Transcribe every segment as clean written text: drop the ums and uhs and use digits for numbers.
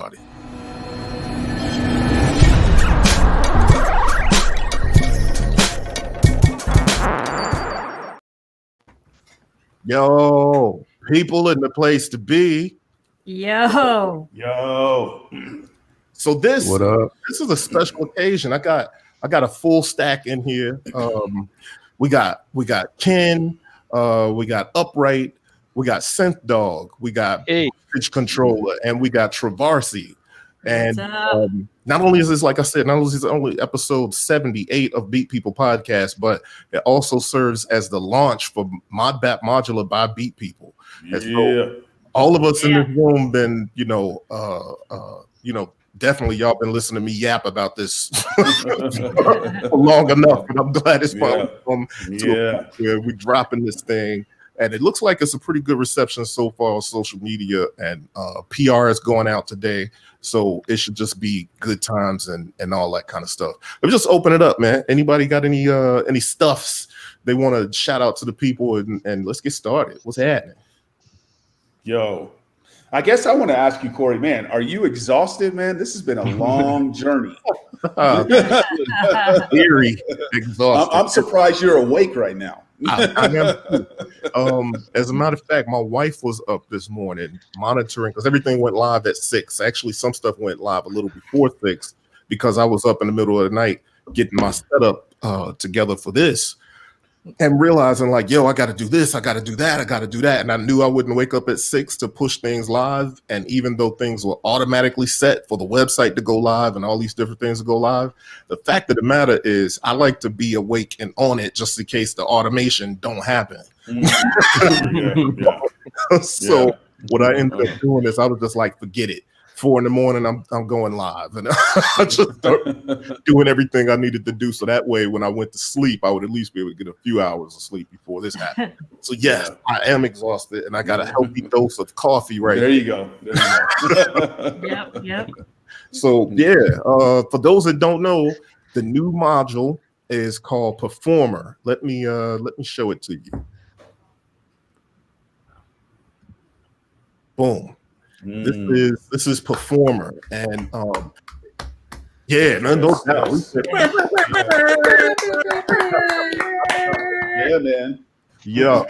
everybody. Yo, people in the place to be. Yo. So this What up? This is a special occasion. I got a full stack in here. We got Ken, we got Upright, we got Synth Dog, we got Pitch Controller, and we got Travarsi. And not only is this, like I said, not only is this only episode 78 of Beatppl podcast, but it also serves as the launch for Modbap Modular by Beatppl. And so all of us in this room been, definitely y'all been listening to me yap about this for long enough, and I'm glad it's finally come to we're dropping this thing. And it looks like it's a pretty good reception so far on social media, and PR is going out today. So it should just be good times and all that kind of stuff. Let me just open it up, man. Anybody got any stuffs they want to shout out to the people, and let's get started. What's happening? Yo, I guess I want to ask you, Corey, man, are you exhausted, man? This has been a long journey. Very exhausted. I'm surprised you're awake right now. I am. As a matter of fact, my wife was up this morning monitoring because everything went live at 6. Actually, some stuff went live a little before 6 because I was up in the middle of the night getting my setup together for this, and realizing like, yo, I got to do this, I got to do that, I got to do that. And I knew I wouldn't wake up at 6 to push things live. And even though things were automatically set for the website to go live and all these different things to go live, the fact of the matter is I like to be awake and on it just in case the automation don't happen. So what I ended up doing is I was just like, forget it. 4 a.m, I'm going live, and I just started doing everything I needed to do. So that way, when I went to sleep, I would at least be able to get a few hours of sleep before this happened. So yes, I am exhausted, and I got a healthy dose of coffee right there. You go. Yep. So for those that don't know, the new module is called Performer. Let me show it to you. Boom. This is Performer, and no doubt. Yeah, man. Yeah.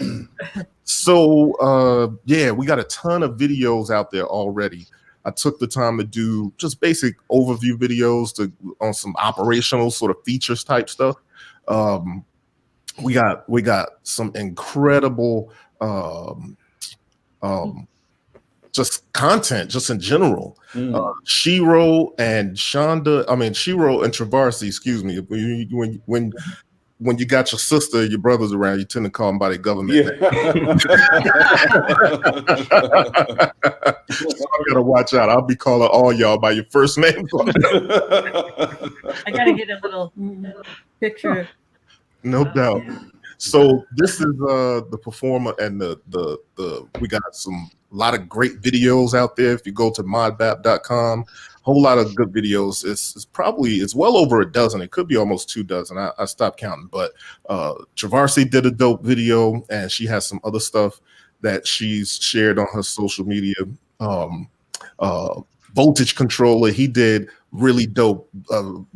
So we got a ton of videos out there already. I took the time to do just basic overview videos on some operational sort of features type stuff. We got some incredible just content, just in general. Shiro and Travarsi, excuse me. When you got your sister, your brothers around, you tend to call them by their government name. So I gotta watch out. I'll be calling all y'all by your first name. I gotta get a little picture. No doubt. So this is the Performer, and the we got a lot of great videos out there. If you go to modbap.com, whole lot of good videos. It's well over a dozen. It could be almost 2 dozen. I stopped counting, but Travarsi did a dope video, and she has some other stuff that she's shared on her social media. Voltage Controller, he did really dope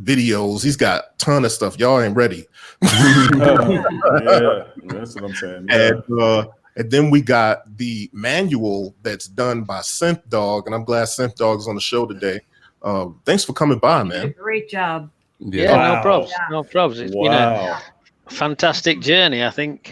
videos. He's got a ton of stuff. Y'all ain't ready. Yeah, that's what I'm saying. Yeah. And then we got the manual that's done by Synth Dog, and I'm glad Synth Dog's on the show today. Thanks for coming by, man. Great job. Yeah, no problems. No problems. It's been a fantastic journey. I think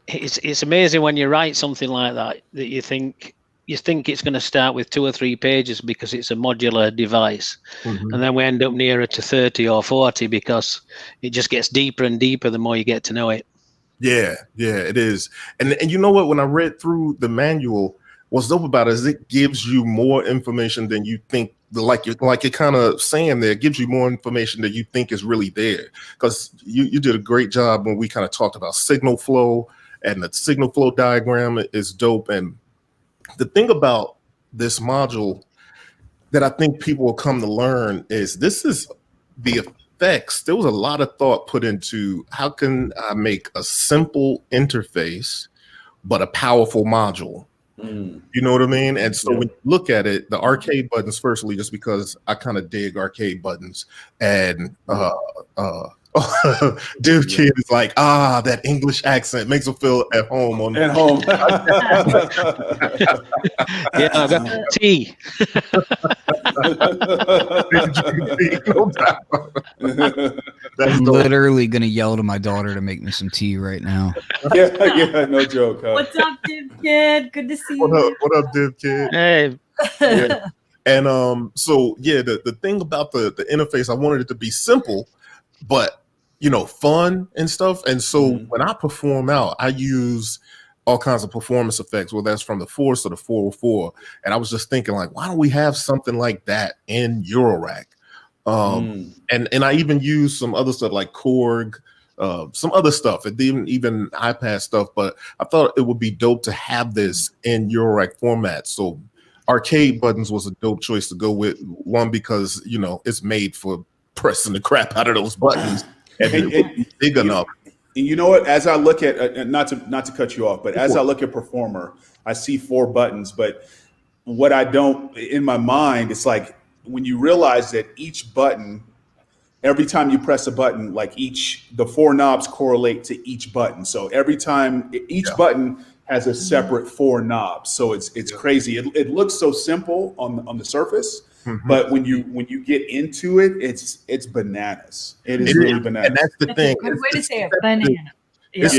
it's amazing when you write something like that you think it's going to start with 2 or 3 pages because it's a modular device, and then we end up nearer to 30 or 40 because it just gets deeper and deeper the more you get to know it. Yeah, it is. And you know what? When I read through the manual, what's dope about it is it gives you more information than you think. Like you're kind of saying there, it gives you more information that you think is really there. Because you did a great job when we kind of talked about signal flow, and the signal flow diagram is dope. And the thing about this module that I think people will come to learn is this is the effects. There was a lot of thought put into how can I make a simple interface but a powerful module. You know what I mean? And so when you look at it, the arcade buttons, firstly, just because I kind of dig arcade buttons, and Dude Kid is like, that English accent makes him feel at home on At home. Yeah, I got tea. I'm literally gonna yell to my daughter to make me some tea right now. Yeah, no joke. Huh? What's up, Div Kid? Good to see you. What up, Div Kid? Hey. Yeah. And so yeah, the thing about the interface, I wanted it to be simple, but fun and stuff. And so when I perform out, I use all kinds of performance effects, whether that's from the Force or the 404. And I was just thinking, like, why don't we have something like that in Eurorack? And I even use some other stuff like Korg, some other stuff, and even iPad stuff. But I thought it would be dope to have this in Eurorack format. So arcade buttons was a dope choice to go with. One, because it's made for pressing the crap out of those buttons, and it's big enough. You know what? As I look at not to cut you off, but as I look at Performer, I see 4 buttons. But what I don't in my mind, it's like when you realize that each button, every time you press a button, like the 4 knobs correlate to each button. So every time each button has a separate 4 knobs. So it's crazy. It looks so simple on the surface. But when you get into it, it's bananas. It is really bananas. And that's the thing. A good way to say it, banana. It's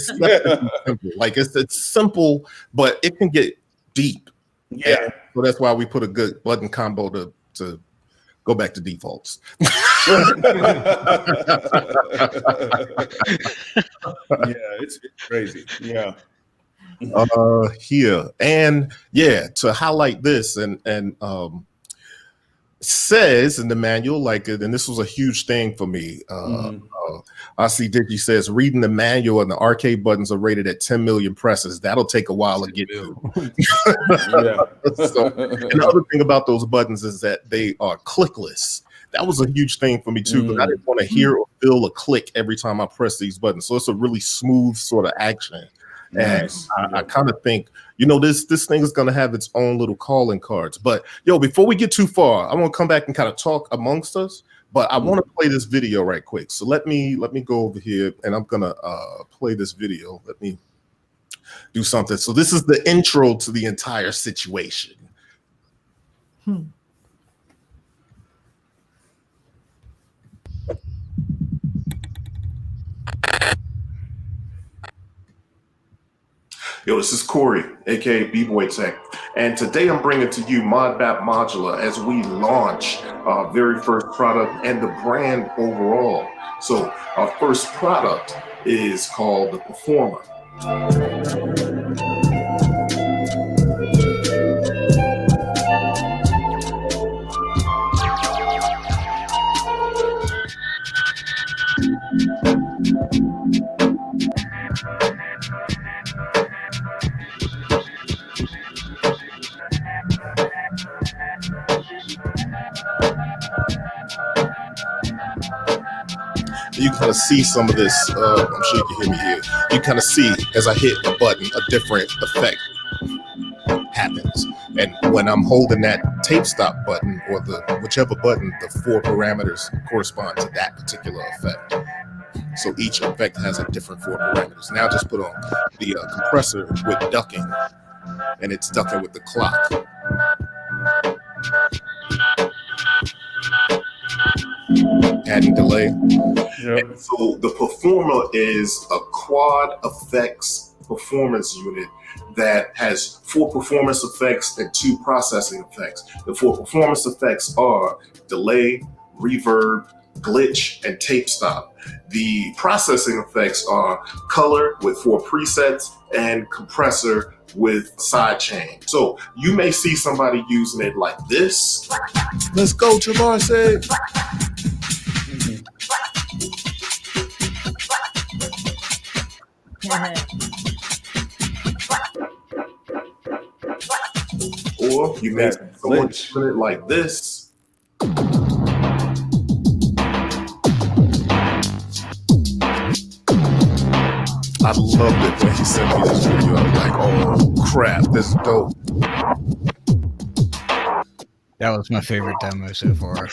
simple. Like it's simple, but it can get deep. Yeah. So that's why we put a good button combo to go back to defaults. Yeah, it's crazy. Yeah. Here and to highlight this and says in the manual, like, and this was a huge thing for me. I see Dickie says reading the manual and the arcade buttons are rated at 10 million presses. That'll take a while to get to. So, and the other thing about those buttons is that they are clickless. That was a huge thing for me too, because I didn't want to hear or feel a click every time I press these buttons. So it's a really smooth sort of action. Nice. And I kind of think, this thing is going to have its own little calling cards. But before we get too far, I want to come back and kind of talk amongst us. But I want to play this video right quick. So let me go over here, and I'm going to play this video. Let me do something. So this is the intro to the entire situation. Yo, this is Corey, aka B-Boy Tech, and today I'm bringing to you Modbap Modular as we launch our very first product and the brand overall. So our first product is called the Performer. You kind of see some of this. I'm sure you can hear me here. You kind of see as I hit a button, a different effect happens. And when I'm holding that tape stop button or whichever button, the 4 parameters correspond to that particular effect. So each effect has a different 4 parameters. Now just put on the compressor with ducking, and it's ducking with the clock. Adding delay. And so the Performer is a quad effects performance unit that has 4 performance effects and 2 processing effects. The 4 performance effects are delay, reverb, glitch, and tape stop. The processing effects are color with 4 presets and compressor with sidechain. So you may see somebody using it like this. Let's go, Travarse. Or you may see someone doing it like this. I loved it when he sent me this video. I was like, oh crap, this is dope. That was my favorite demo so far.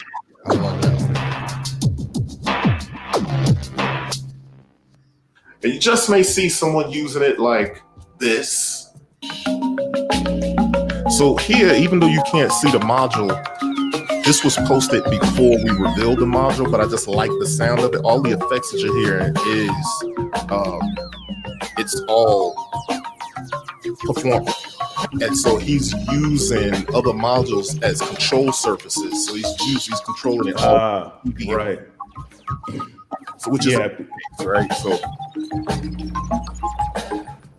I love that one. And you just may see someone using it like this. So here, even though you can't see the module, this was posted before we revealed the module, but I just like the sound of it. All the effects that you're hearing is, it's all performance. And so he's using other modules as control surfaces. So he's controlling it all. Right. So which is right. So,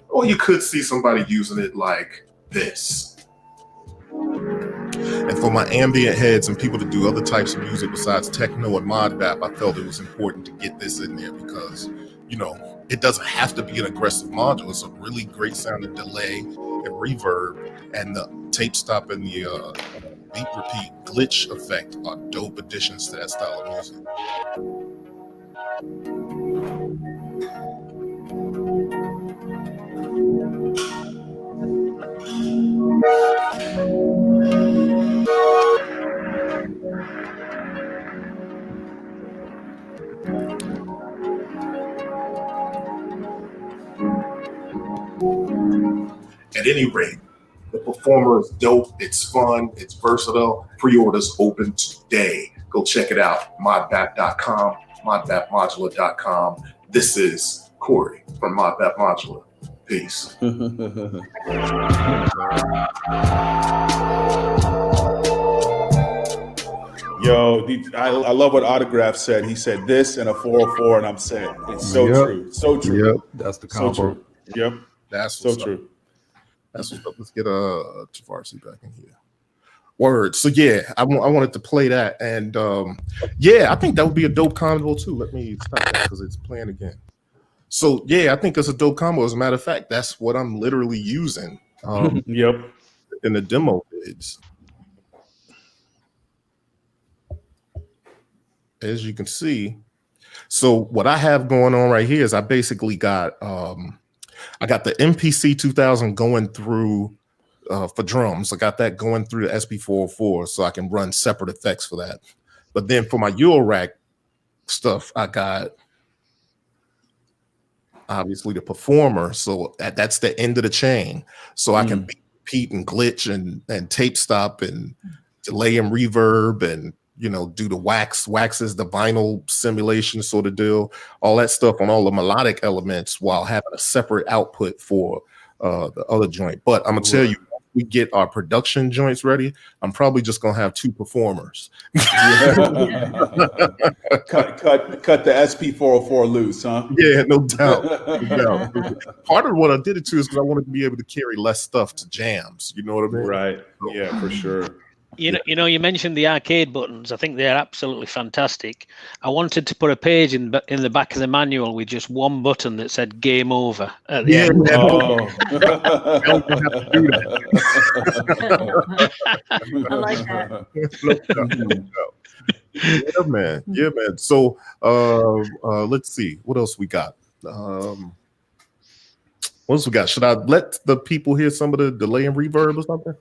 or you could see somebody using it like this. And for my ambient heads and people to do other types of music besides techno and Modbap, I felt it was important to get this in there because, you know, it doesn't have to be an aggressive module. It's a really great sounding delay and reverb, and the tape stop and the beat repeat glitch effect are dope additions to that style of music. At any rate, the performer is dope, it's fun, it's versatile. Pre-orders open today. Go check it out, modbap.com, modbapmodular.com. This is Corey from Modbap Modular. Peace. Yo, I love what Autograph said. He said this and a 404, and I'm set. It's so true. So true. Yep, that's the combo. So true. Yep, That's so true. That's what's up. Let's get Tavarsi back in here. Word. So yeah, I wanted to play that, and yeah, I think that would be a dope combo too. Let me stop that because it's playing again. So yeah, I think it's a dope combo. As a matter of fact, that's what I'm literally using. Yep. In the demo vids. As you can see, so what I have going on right here is I basically got I got the MPC 2000 going through for drums. I got that going through the SP404, so I can run separate effects for that. But then for my eurorack stuff, I got obviously the performer, so that's the end of the chain. So I can repeat and glitch and tape stop and delay and reverb and, you know, do the waxes, the vinyl simulation sort of deal, all that stuff on all the melodic elements while having a separate output for the other joint. But I'm gonna tell you, once we get our production joints ready, I'm probably just gonna have two performers. cut the SP404 loose, huh? Yeah, no doubt. No doubt. Part of what I did it to is because I wanted to be able to carry less stuff to jams. You know what I mean? Right. Yeah, for sure. You know, you mentioned the arcade buttons. I think they're absolutely fantastic. I wanted to put a page in the back of the manual with just one button that said "Game Over" at the end. Oh. I like that. Yeah, man. Yeah, man. So let's see. What else we got? What else we got? Should I let the people hear some of the delay and reverb or something?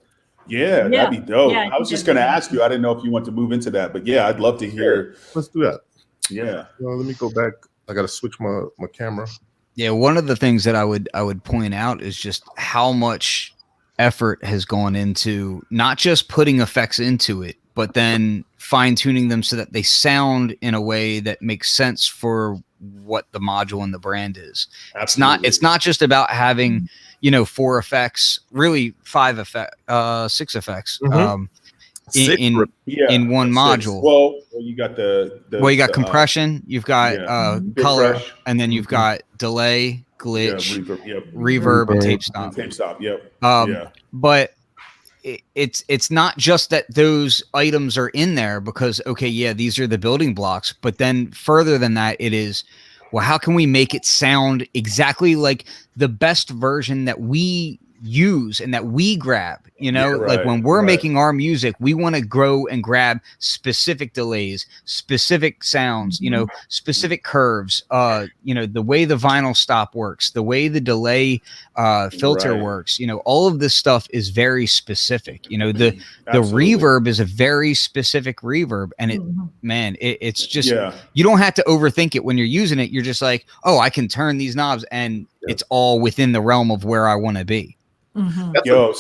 Yeah, that'd be dope. Yeah, I was just going to ask you. I didn't know if you want to move into that, but yeah, I'd love to hear. Let's do that. Yeah. Let me go back. I got to switch my camera. Yeah, one of the things that I would point out is just how much effort has gone into not just putting effects into it, but then fine-tuning them so that they sound in a way that makes sense for what the module and the brand is. Absolutely. It's not just about having, you know, 4 effects, really 6 effects in one module. Well, you got you got compression, you've got color, refresh, and then you've got delay, glitch, reverb, and tape stop. Tape stop. Yep. But it's not just that those items are in there because, okay, yeah, these are the building blocks, but then further than that, it is, well, how can we make it sound exactly like the best version that we use and that we grab, you know, Yeah, like right, when we're right. making our music, we want to grow and grab specific delays, specific sounds, you know, specific curves, you know, the way the vinyl stop works, the way the delay filter Right. works, you know, all of this stuff is very specific. You know, the Absolutely. reverb is a very specific reverb, and it's just, Yeah. you don't have to overthink it when you're using it. You're just like, oh, I can turn these knobs and it's all within the realm of where I want to be. Yo,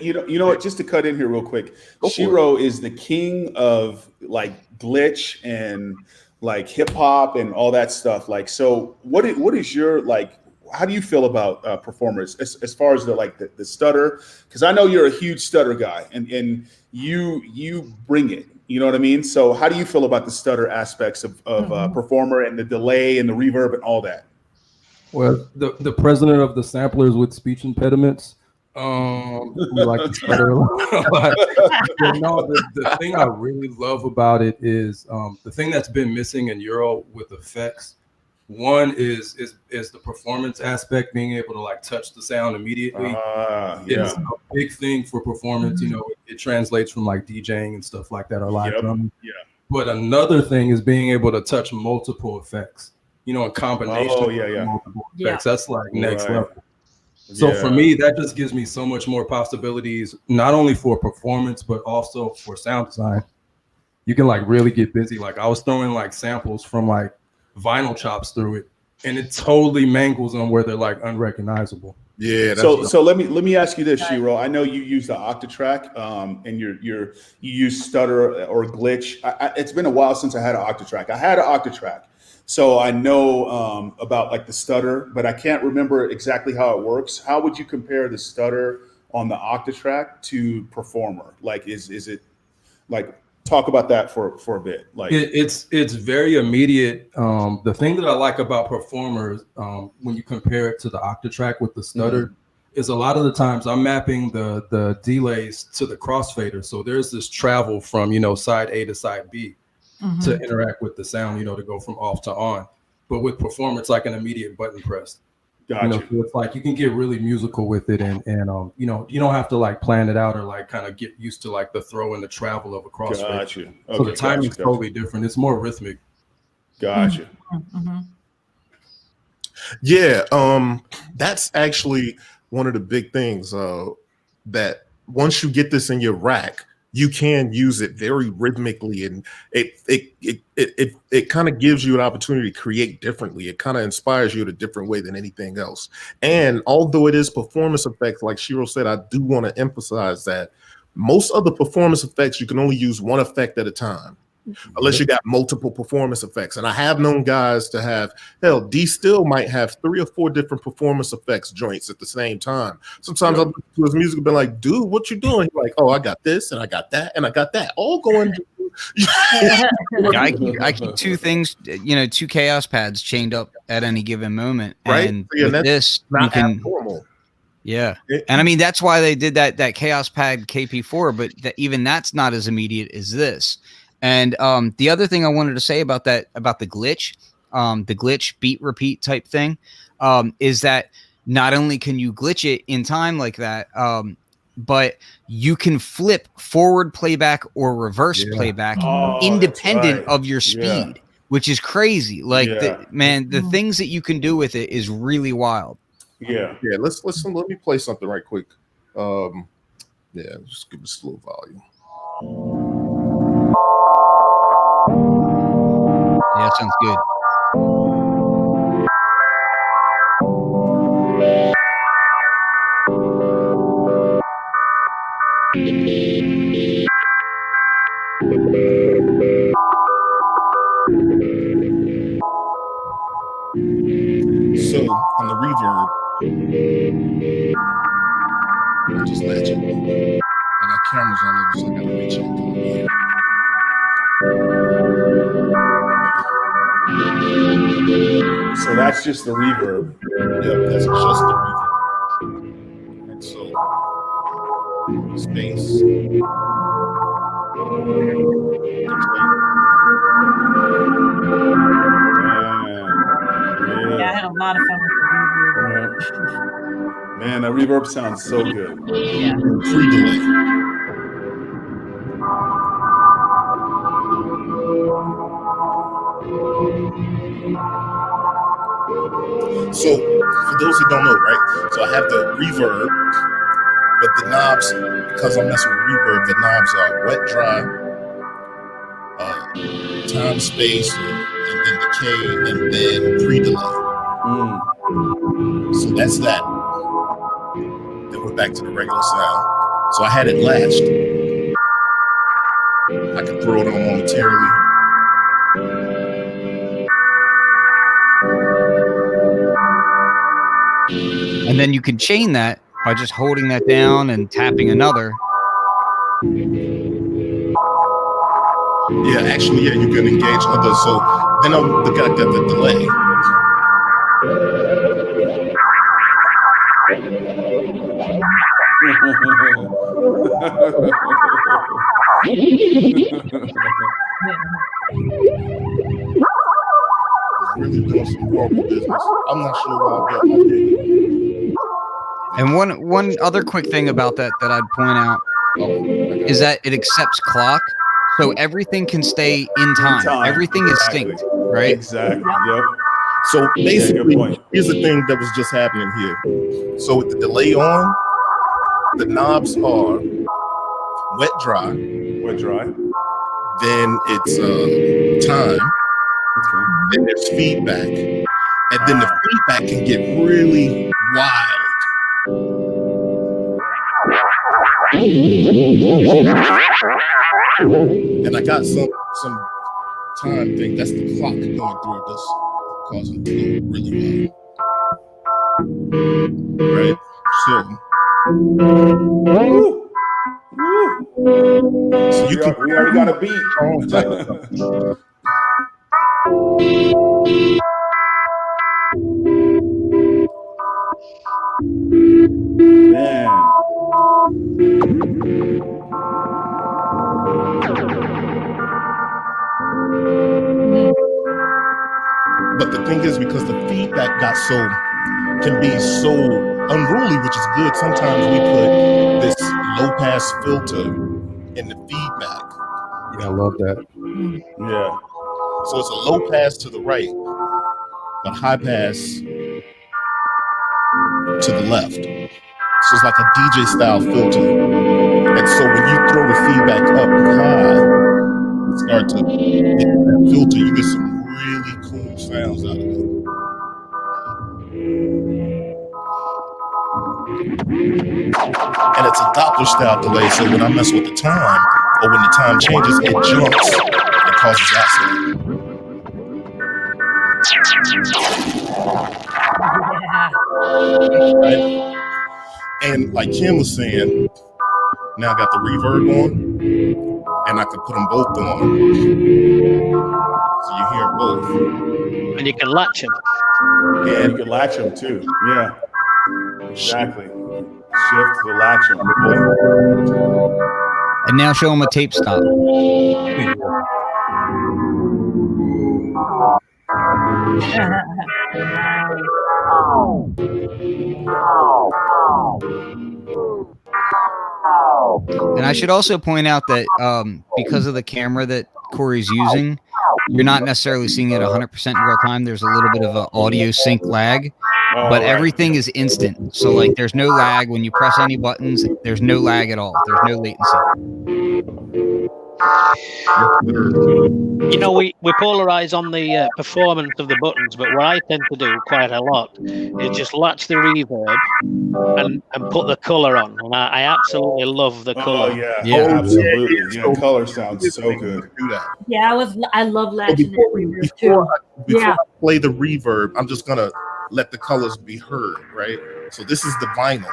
you know what? Just to cut in here real quick, Shiro is the king of like glitch and like hip hop and all that stuff. Like, so what is your like? How do you feel about performers as far as the stutter? Because I know you're a huge stutter guy, and you bring it. You know what I mean? So how do you feel about the stutter aspects of performer and the delay and the reverb and all that? Well, the president of the samplers with speech impediments, we like to stutter a lot. But no, the thing I really love about it is the thing that's been missing in Euro with effects. One is the performance aspect, being able to like touch the sound immediately. It's a big thing for performance. You know, it translates from like DJing and stuff like that or live drumming. Yeah. But another thing is being able to touch multiple effects. You know, in combination with multiple effects. That's like next level. So for me, that just gives me so much more possibilities, not only for performance, but also for sound design. You can like really get busy. Like I was throwing like samples from like vinyl chops through it, and it totally mangles them where they're like unrecognizable. Yeah. So let me ask you this, Shiro. I know you use the Octatrack, and you use stutter or glitch. It's been a while since I had an Octatrack. I had an Octatrack. So I know about like the stutter, but I can't remember exactly how it works. How would you compare the stutter on the Octatrack to performer? Like, is it like, talk about that for a bit? Like, it's very immediate. The thing that I like about performers, when you compare it to the Octatrack with the stutter, is a lot of the times I'm mapping the delays to the crossfader. So there's this travel from, you know, side A to side B. To interact with the sound, you know, to go from off to on. But with performance, it's like an immediate button press. Gotcha. You know, so it's like you can get really musical with it, and you know, you don't have to like plan it out or like kind of get used to like the throw and the travel of a crossfader. Gotcha. Okay, so the timing's totally different. It's more rhythmic. Gotcha. Yeah, that's actually one of the big things that once you get this in your rack, you can use it very rhythmically, and it kind of gives you an opportunity to create differently. It kind of inspires you in a different way than anything else. And although it is performance effects, like Shiro said, I do want to emphasize that most of the performance effects, you can only use one effect at a time, unless you got multiple performance effects. And I have known guys to have, hell, D Still might have 3 or 4 different performance effects joints at the same time. Sometimes I'll listen to his music and be like, dude, what you doing? He's like, oh, I got this and I got that and I got that, all going. I keep 2 things, you know, 2 chaos pads chained up at any given moment. Right. And Yeah, with this, you can abnormal. Yeah. And I mean, that's why they did that chaos pad KP4, but even that's not as immediate as this. And the other thing I wanted to say about that, about the glitch beat repeat type thing, is that not only can you glitch it in time like that, but you can flip forward playback or reverse playback independent of your speed, which is crazy. Like, the things that you can do with it is really wild. Yeah. Let's listen. Let me play something right quick. Just give us a little volume. Yeah, sounds good. So on the reverb, I'll just latch it. I got cameras all over, so I gotta reach out to here. So that's just the reverb. Yep, that's just the reverb. And so space. Yeah, I had a lot of fun with the reverb. Man, that reverb sounds so good. Yeah. Pre-delay. So, for those who don't know, right? So I have the reverb, but the knobs, because I'm messing with reverb, the knobs are wet, dry, time, space, and then decay, and then pre-delay. So that's that. Then we're back to the regular sound. So I had it latched. I can throw it on momentarily. And then you can chain that by just holding that down and tapping another. Yeah, actually, yeah, you can engage others. So then I got the delay. Really doing some horrible business. I'm not sure why I got my head. And one other quick thing about that I'd point out is that it accepts clock, so everything can stay in time. Everything is synced, right? Exactly. Yep. So basically, good point. here's the thing that was just happening here. So with the delay on, the knobs are wet, dry. Wet, dry. Then it's time. Okay. Then there's feedback. And then the feedback can get really wild. And I got some time thing. That's the clock going through this, causing it to go really wild. Right? So, so you can. We already got a beat. Man. But the thing is, because the feedback can be so unruly, which is good. Sometimes we put this low pass filter in the feedback. Yeah, I love that. Yeah. So it's a low pass to the right, but high pass to the left. So it's like a DJ style filter. And so when you throw the feedback up high, start to hit that filter, you get some really cool sounds out of it. And it's a Doppler style delay, so when I mess with the time, or when the time changes, it jumps and causes that sound. Right? And like Kim was saying, now I got the reverb on, and I can put them both on. So you hear both. And you can latch them. Yeah, you can latch them too. Yeah. Exactly. Shift to latch them. And now show them a tape stop. And I should also point out that because of the camera that Corey's using, you're not necessarily seeing it 100% in real time. There's a little bit of an audio sync lag, but everything is instant. So like there's no lag when you press any buttons. There's no lag at all. There's no latency. You know, we polarize on the performance of the buttons, but what I tend to do quite a lot is just latch the reverb and put the color on, and I absolutely love the color. Oh yeah, absolutely. Yeah, color sounds so good. Do that. Yeah, I love latching that reverb too. Before I play the reverb, I'm just gonna let the colors be heard, right? So this is the vinyl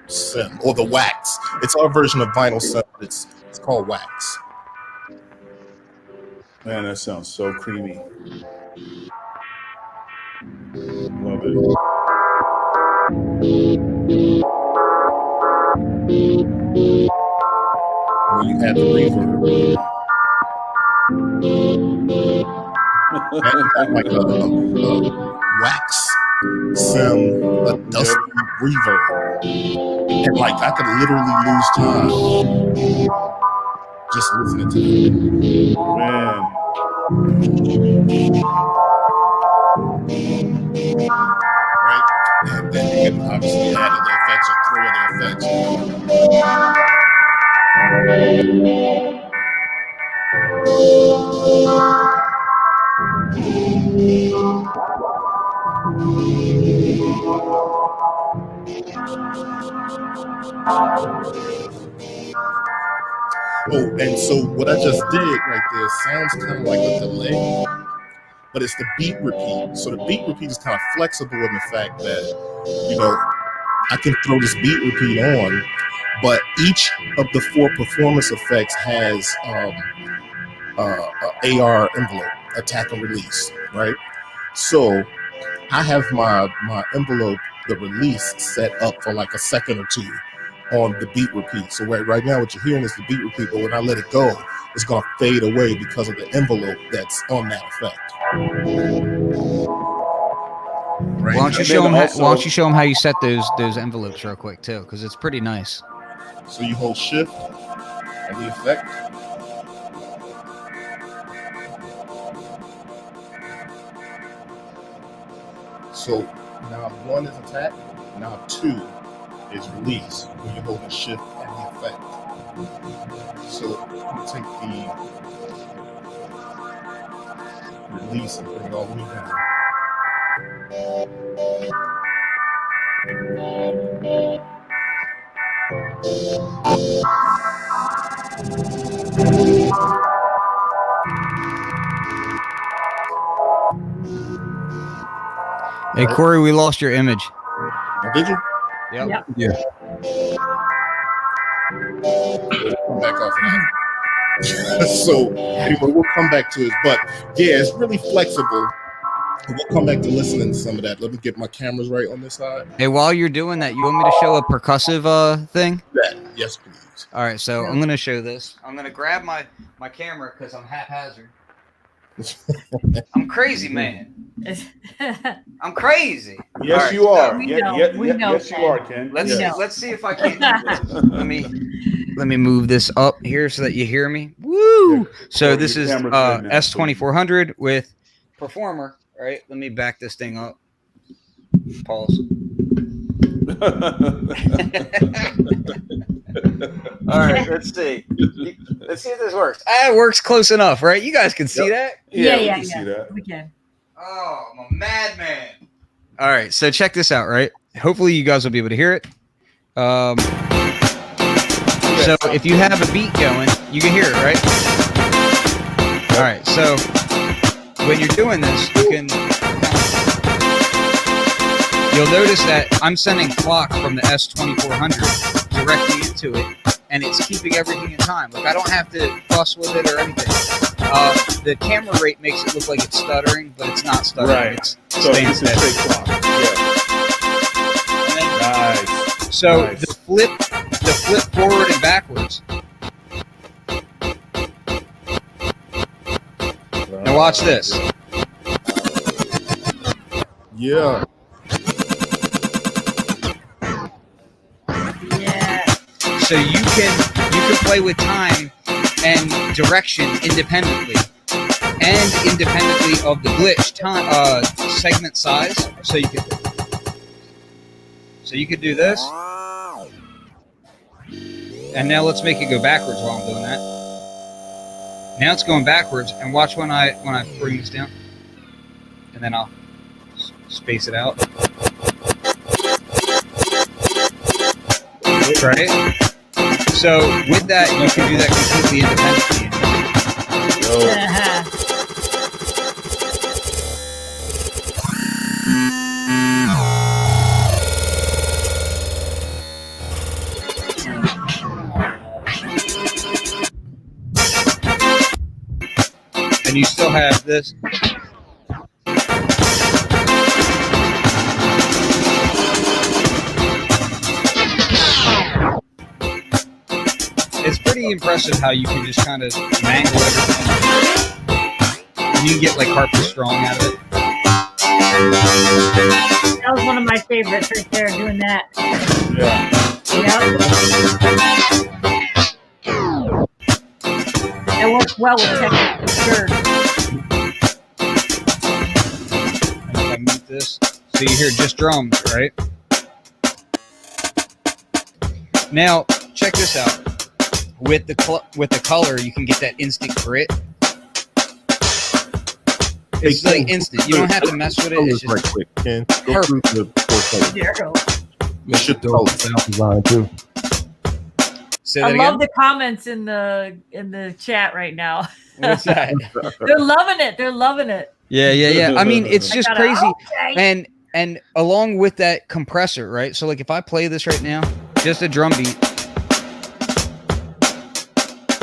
sim or the wax. It's our version of vinyl sim. It's called wax. Man, that sounds so creamy. Love it. When you add the reverb, that's like a wax sim, a dusty reverb, and like I could literally lose time just listening to that. Man. Right, and then you can obviously add other effects or throw other effects. Oh, and so what I just did right there sounds kind of like a delay, but it's the beat repeat. So the beat repeat is kind of flexible in the fact that, you know, I can throw this beat repeat on, but each of the 4 performance effects has AR envelope, attack and release, right? So I have my envelope, the release, set up for like a second or 2 on the beat repeat. So right now what you're hearing is the beat repeat, but when I let it go, it's gonna fade away because of the envelope that's on that effect. Right? Why don't you show them? Why don't you show them how you set those envelopes real quick too? Because it's pretty nice. So you hold Shift on the effect. So now 1 is attack, now 2 is release when you're holding Shift and the effect. So you take the release and bring it all the way down. Hey Corey, we lost your image. Oh, did you? Yep. Yeah. Come back off of that. So anyway, we'll come back to it. But yeah, it's really flexible. We'll come back to listening to some of that. Let me get my cameras right on this side. Hey, while you're doing that, you want me to show a percussive thing? Yes, please. All right, so I'm gonna show this. I'm gonna grab my camera because I'm haphazard. I'm crazy, man. I'm crazy. Yes, right, you are. We know, Yes, you are, Ken. Let's see if I can do this. Let me move this up here so that you hear me. Woo! Yeah, So this your is camera's good now. S2400 with Performer. All right, let me back this thing up. Pause. All right, let's see. Let's see if this works. It works close enough, right? You guys can see that? Yeah, we can see that. we can. Oh, I'm a madman. All right, so check this out, right? Hopefully you guys will be able to hear it. So if you have a beat going, you can hear it, right? All right, so when you're doing this, you'll notice that I'm sending clock from the S2400 directly into it, and it's keeping everything in time. Like I don't have to fuss with it or anything. The camera rate makes it look like it's stuttering, but it's not stuttering. Right. It's So staying it's a steady. straight clock. Yeah. Nice. So Nice. the flip forward and backwards. Now watch this. Yeah. Yeah. So you can play with time and direction independently, and independently of the glitch time segment size. So you could do this, and now let's make it go backwards while I'm doing that. Now it's going backwards, and watch when I bring this down, and then I'll space it out. Right? So with that, you can do that completely independently. And you still have this. It's pretty impressive how you can just kind of mangle everything. And you can get like Harper Strong out of it. That was one of my favorites right there, doing that. Yeah. Yep. It works well with technical sure. And if I mute this, so you hear just drums, right? Now, check this out. With the color, you can get that instant grit. It's like instant. You don't have to mess with it. It's just right quick. Ken, go through the four colors. Should dope sound design too. Say I that love again? the comments in the chat right now. What's that? They're loving it. They're loving it. Yeah. I mean, it's just crazy. Okay. And along with that compressor, right? So like if I play this right now, just a drum beat,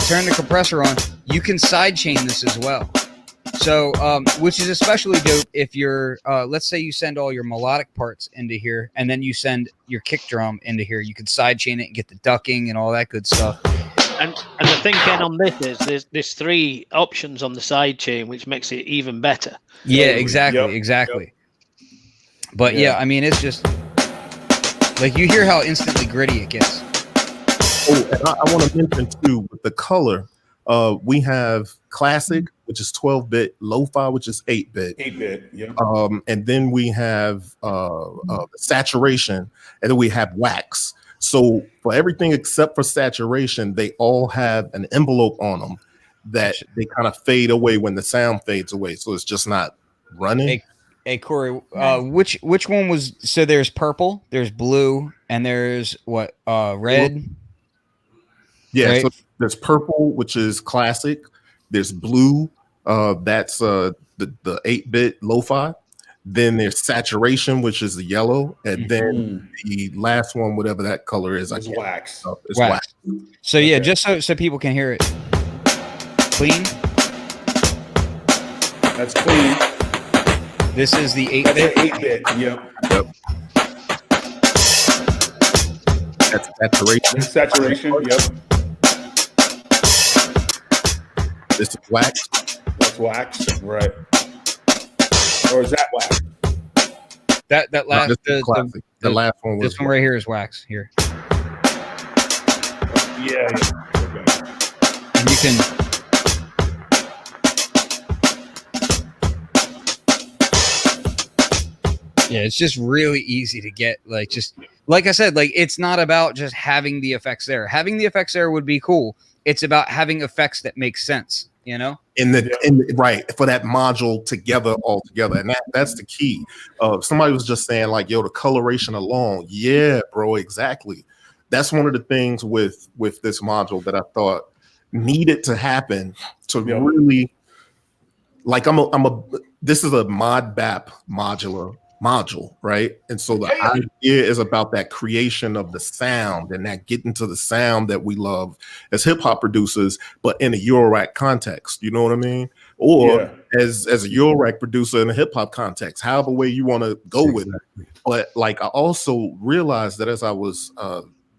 turn the compressor on, you can sidechain this as well. So, which is especially dope if you're, let's say you send all your melodic parts into here, and then you send your kick drum into here. You could sidechain it and get the ducking and all that good stuff. And the thing, Ken, on this is there's 3 options on the side chain, which makes it even better. Yeah, exactly. Yep. But yeah, I mean, it's just like you hear how instantly gritty it gets. Oh, and I want to mention too with the color. We have classic, which is 12-bit, lo-fi, which is 8-bit. 8-bit, yeah. And then we have saturation, and then we have wax. So for everything except for saturation, they all have an envelope on them that they kind of fade away when the sound fades away. So it's just not running. Hey Corey, which one was? So there's purple, there's blue, and there's what? Red. Yeah. Right? So there's purple, which is classic. There's blue. That's the 8-bit lo-fi. Then there's saturation, which is the yellow, and then the last one, whatever that color is, It's wax. It's wax. So yeah, just so people can hear it. Clean. That's clean. This is the 8-bit. That's an 8-bit. Yep. That's saturation. Saturation. Yep. This is wax. That's wax. Right. Or is that wax? That last The last one was this one right here is wax here. Yeah. Okay. And you can it's just really easy to get, like, just like I said, like it's not about just having the effects there. Having the effects there would be cool. It's about having effects that make sense, you know? Right, for that module together all together. And that's the key. Somebody was just saying, like, yo, the coloration alone. Yeah, bro, exactly. That's one of the things with this module that I thought needed to happen to really, like, this is a Modbap modular module, right? And so the idea is about that creation of the sound and that getting to the sound that we love as hip-hop producers, but in a eurorack context, you know what I mean? Or as a eurorack producer in a hip-hop context, however way you want to go with it. But like, I also realized that as I was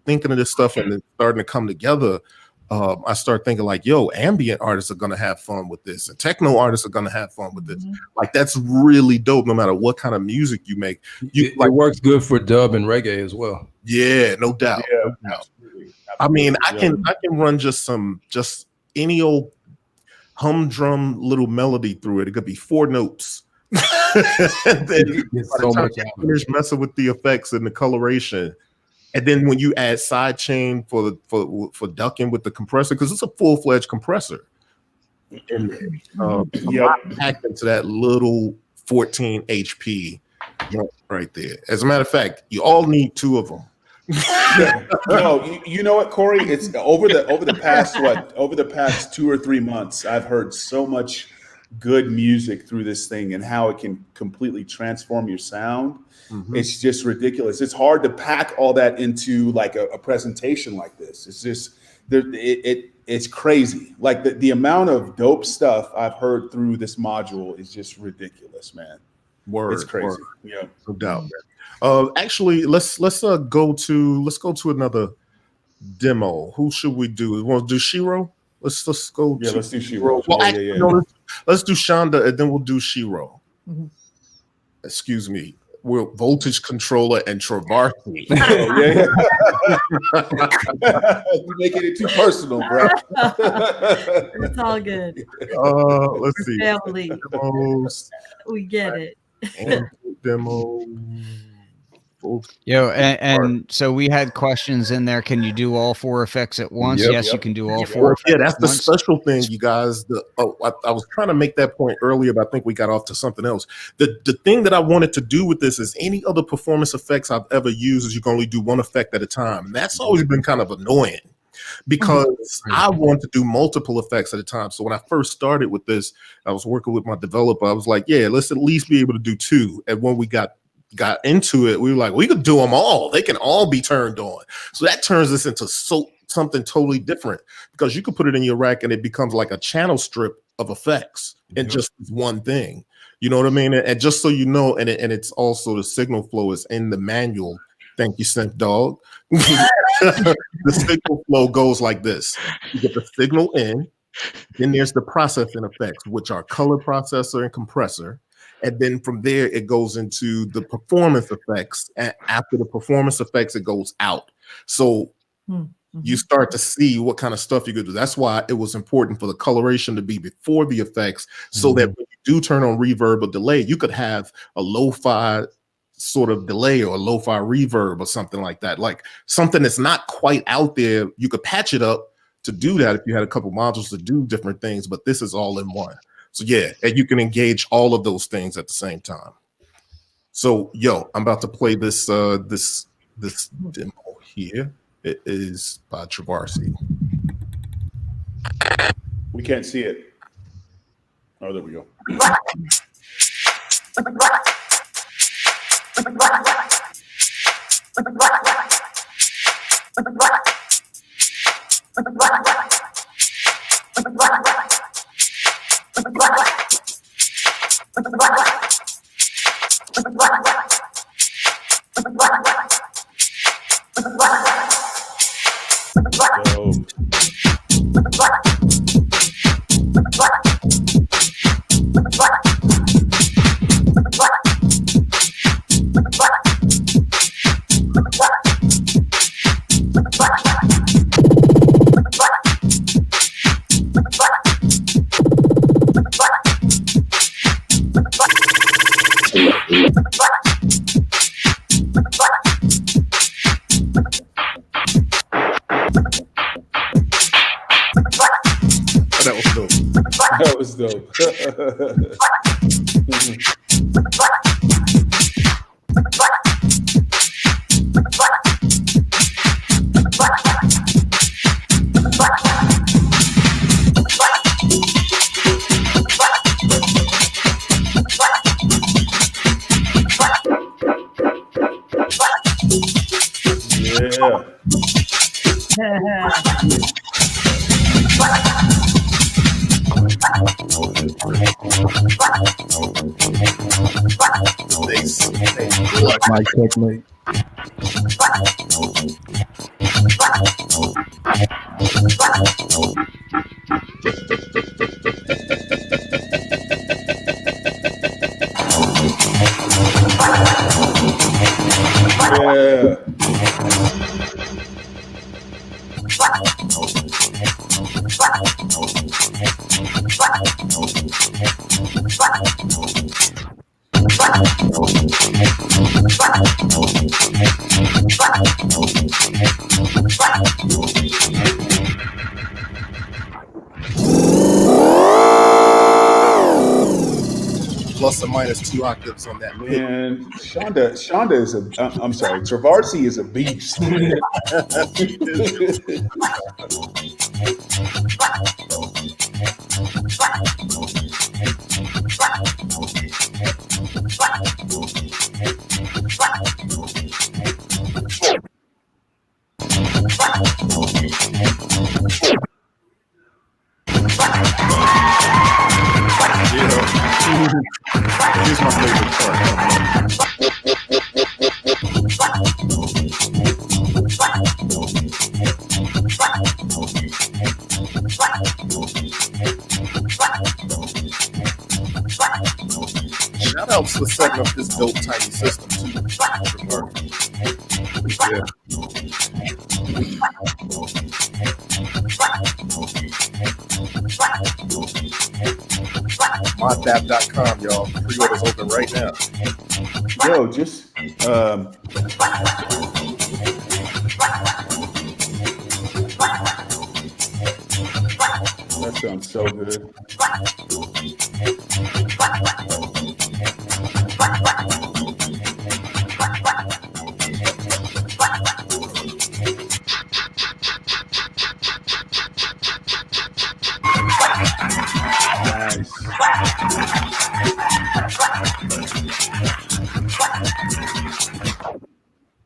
thinking of this stuff and then starting to come together, I start thinking like, yo, ambient artists are going to have fun with this, and techno artists are going to have fun with this. Like, that's really dope no matter what kind of music you make. It works good for dub and reggae as well. Yeah, no doubt. Yeah, no doubt. I mean, I can run just any old humdrum little melody through it. It could be 4 notes. And then finish messing with the effects and the coloration. And then when you add sidechain for ducking with the compressor, because it's a full-fledged compressor, and packed into that little 14 HP right there. As a matter of fact, you all need 2 of them. No, you know what, Corey? It's over the past 2 or 3 months, I've heard so much good music through this thing and how it can completely transform your sound. It's just ridiculous. It's hard to pack all that into like a presentation like this. It's just it's crazy. Like the amount of dope stuff I've heard through this module is just ridiculous, man. It's crazy. Word. Yeah, No doubt. Actually, let's go to another demo. Who should we do? We want to do Shiro? Let's go. Yeah, let's do Shiro. Well, let's do Shonda, and then we'll do Shiro. excuse me, we're voltage controller and Travarsi. Yeah. You're making it too personal, bro. It's all good. Let's see. Family. Demos We get it. and demo. And so we had questions in there. Can you do all 4 effects at once? Yep. Yes, you can do all 4. Yeah, that's the once. special thing, you guys. I was trying to make that point earlier, but I think we got off to something else. The thing that I wanted to do with this is any other performance effects I've ever used is you can only do one effect at a time. And that's always been kind of annoying because I want to do multiple effects at a time. So when I first started with this, I was working with my developer. I was like, yeah, let's at least be able to do 2. And when we got into it, we were like, we could do them all. They can all be turned on. So that turns this into something totally different because you could put it in your rack and it becomes like a channel strip of effects and just one thing. You know what I mean? And just so you know, and it's also the signal flow is in the manual. Thank you, Simp Dog. The signal flow goes like this. You get the signal in, then there's the processing effects, which are color processor and compressor. And then from there, it goes into the performance effects. And after the performance effects, it goes out. So you start to see what kind of stuff you could do. That's why it was important for the coloration to be before the effects, so that when you do turn on reverb or delay, you could have a lo-fi sort of delay or a lo-fi reverb or something like that. Like something that's not quite out there. You could patch it up to do that if you had a couple modules to do different things, but this is all in one. So yeah, and you can engage all of those things at the same time. So I'm about to play this this demo here. It is by Travarsi. We can't see it. Oh, there we go. That was dope. My checkmate. Plus or minus 2 octaves on that. Man, Shonda is I'm sorry, Travarsi is a beast. Here's my favorite part. Shout outs for setting up this dope tiny system too. Yeah. Modbap.com, y'all. Pre-orders open right now. Yo, just that sounds so good. Nice.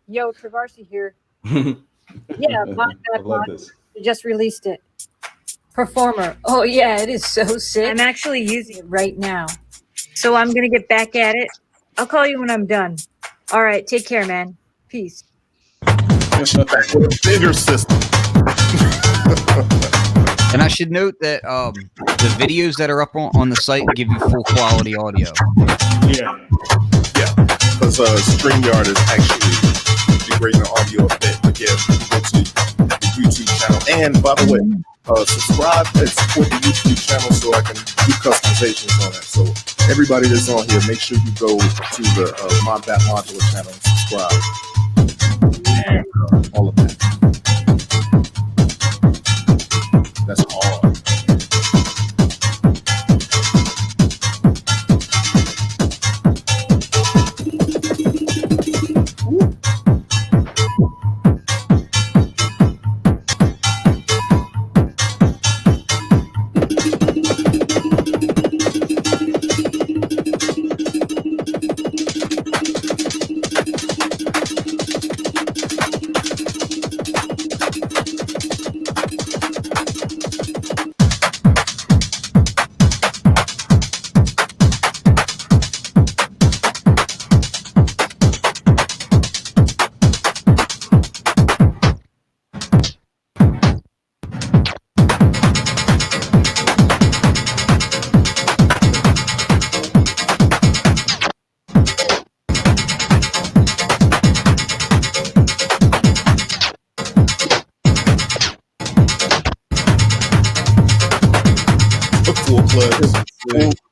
Yo, Travarsi here. Yeah, I love this. we just released it. Performer. Oh yeah, it is so sick. I'm actually using it right now. So I'm gonna get back at it. I'll call you when I'm done. All right, take care, man. Peace. Bigger system. And I should note that the videos that are up on the site give you full quality audio. Yeah. Because StreamYard is actually degrading the audio a bit. But yeah, go to the YouTube channel. And by the way, subscribe and support the YouTube channel so I can do customizations on that. So everybody that's on here, make sure you go to the Modbap Modular channel and subscribe. And all of that. That's hard.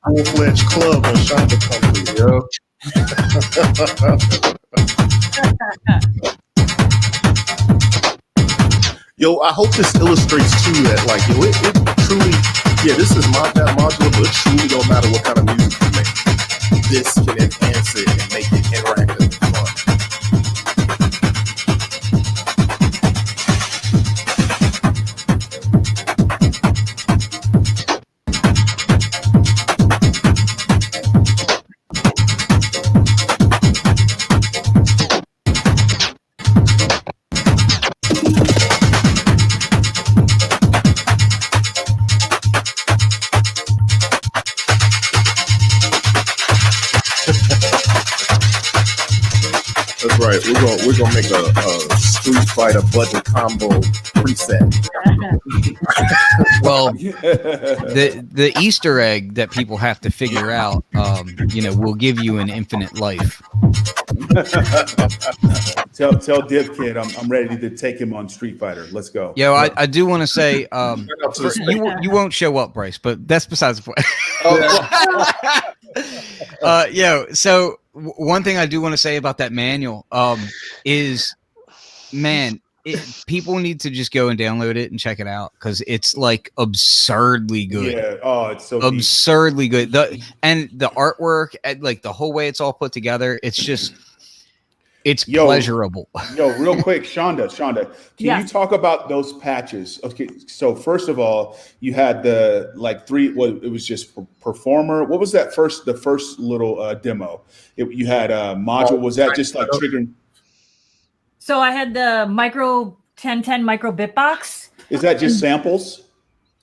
Full-fledged club on Shonda Company, yo. Yo, I hope this illustrates too that, like, yo, it truly, yeah, this is Modbap Modular, but it truly don't matter what kind of music you make. This can enhance it and make it interactive and fun. That's right. We're gonna make a Street Fighter budget combo preset. Well, the Easter egg that people have to figure out, will give you an infinite life. Tell Div Kid I'm ready to take him on Street Fighter. Let's go. Yo, I do want to say, you won't show up, Bryce, but that's besides the point. So one thing I do want to say about that manual is, man, people need to just go and download it and check it out because it's like absurdly good. Yeah. Oh, it's so absurdly good. The artwork, like the whole way it's all put together, it's pleasurable. Yo, real quick, Shonda, can you talk about those patches? Okay, so first of all, you had the it was just performer. What was that the first little demo? You had a module. Was that just like triggering? So I had the micro 1010 micro bit box. Is that just samples?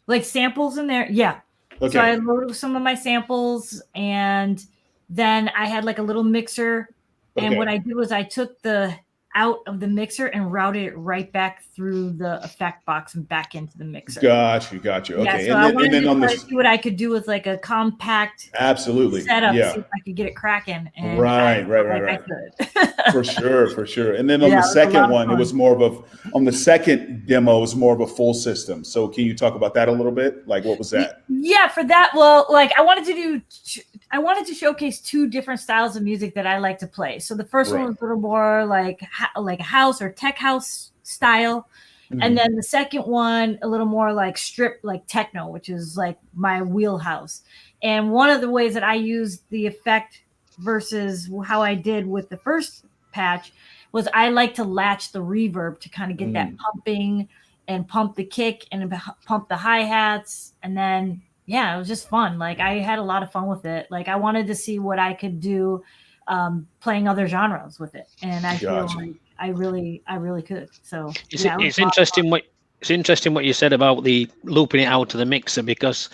Like samples in there? Yeah. Okay. So I loaded some of my samples and then I had like a little mixer. And what I did was I took the out of the mixer and routed it right back through the effect box and back into the mixer. Got you. Okay. Yeah, so I wanted to see what I could do with like a compact setup, see if I could get it cracking. And right. I could. For sure. And then on the second one, it was more of on the second demo, it was more of a full system. So can you talk about that a little bit? Like, what was that? Yeah, for that, well, like I wanted to showcase two different styles of music that I like to play. So the first one was a little more like a house or tech house style. Mm-hmm. And then the second one, a little more like strip, like techno, which is like my wheelhouse. And one of the ways that I used the effect versus how I did with the first patch was I like to latch the reverb to kind of get that pumping and pump the kick and pump the hi-hats. And then, yeah, it was just fun. Like I had a lot of fun with it. Like I wanted to see what I could do playing other genres with it. And I feel like I really could. So it's interesting what you said about the looping it out to the mixer, because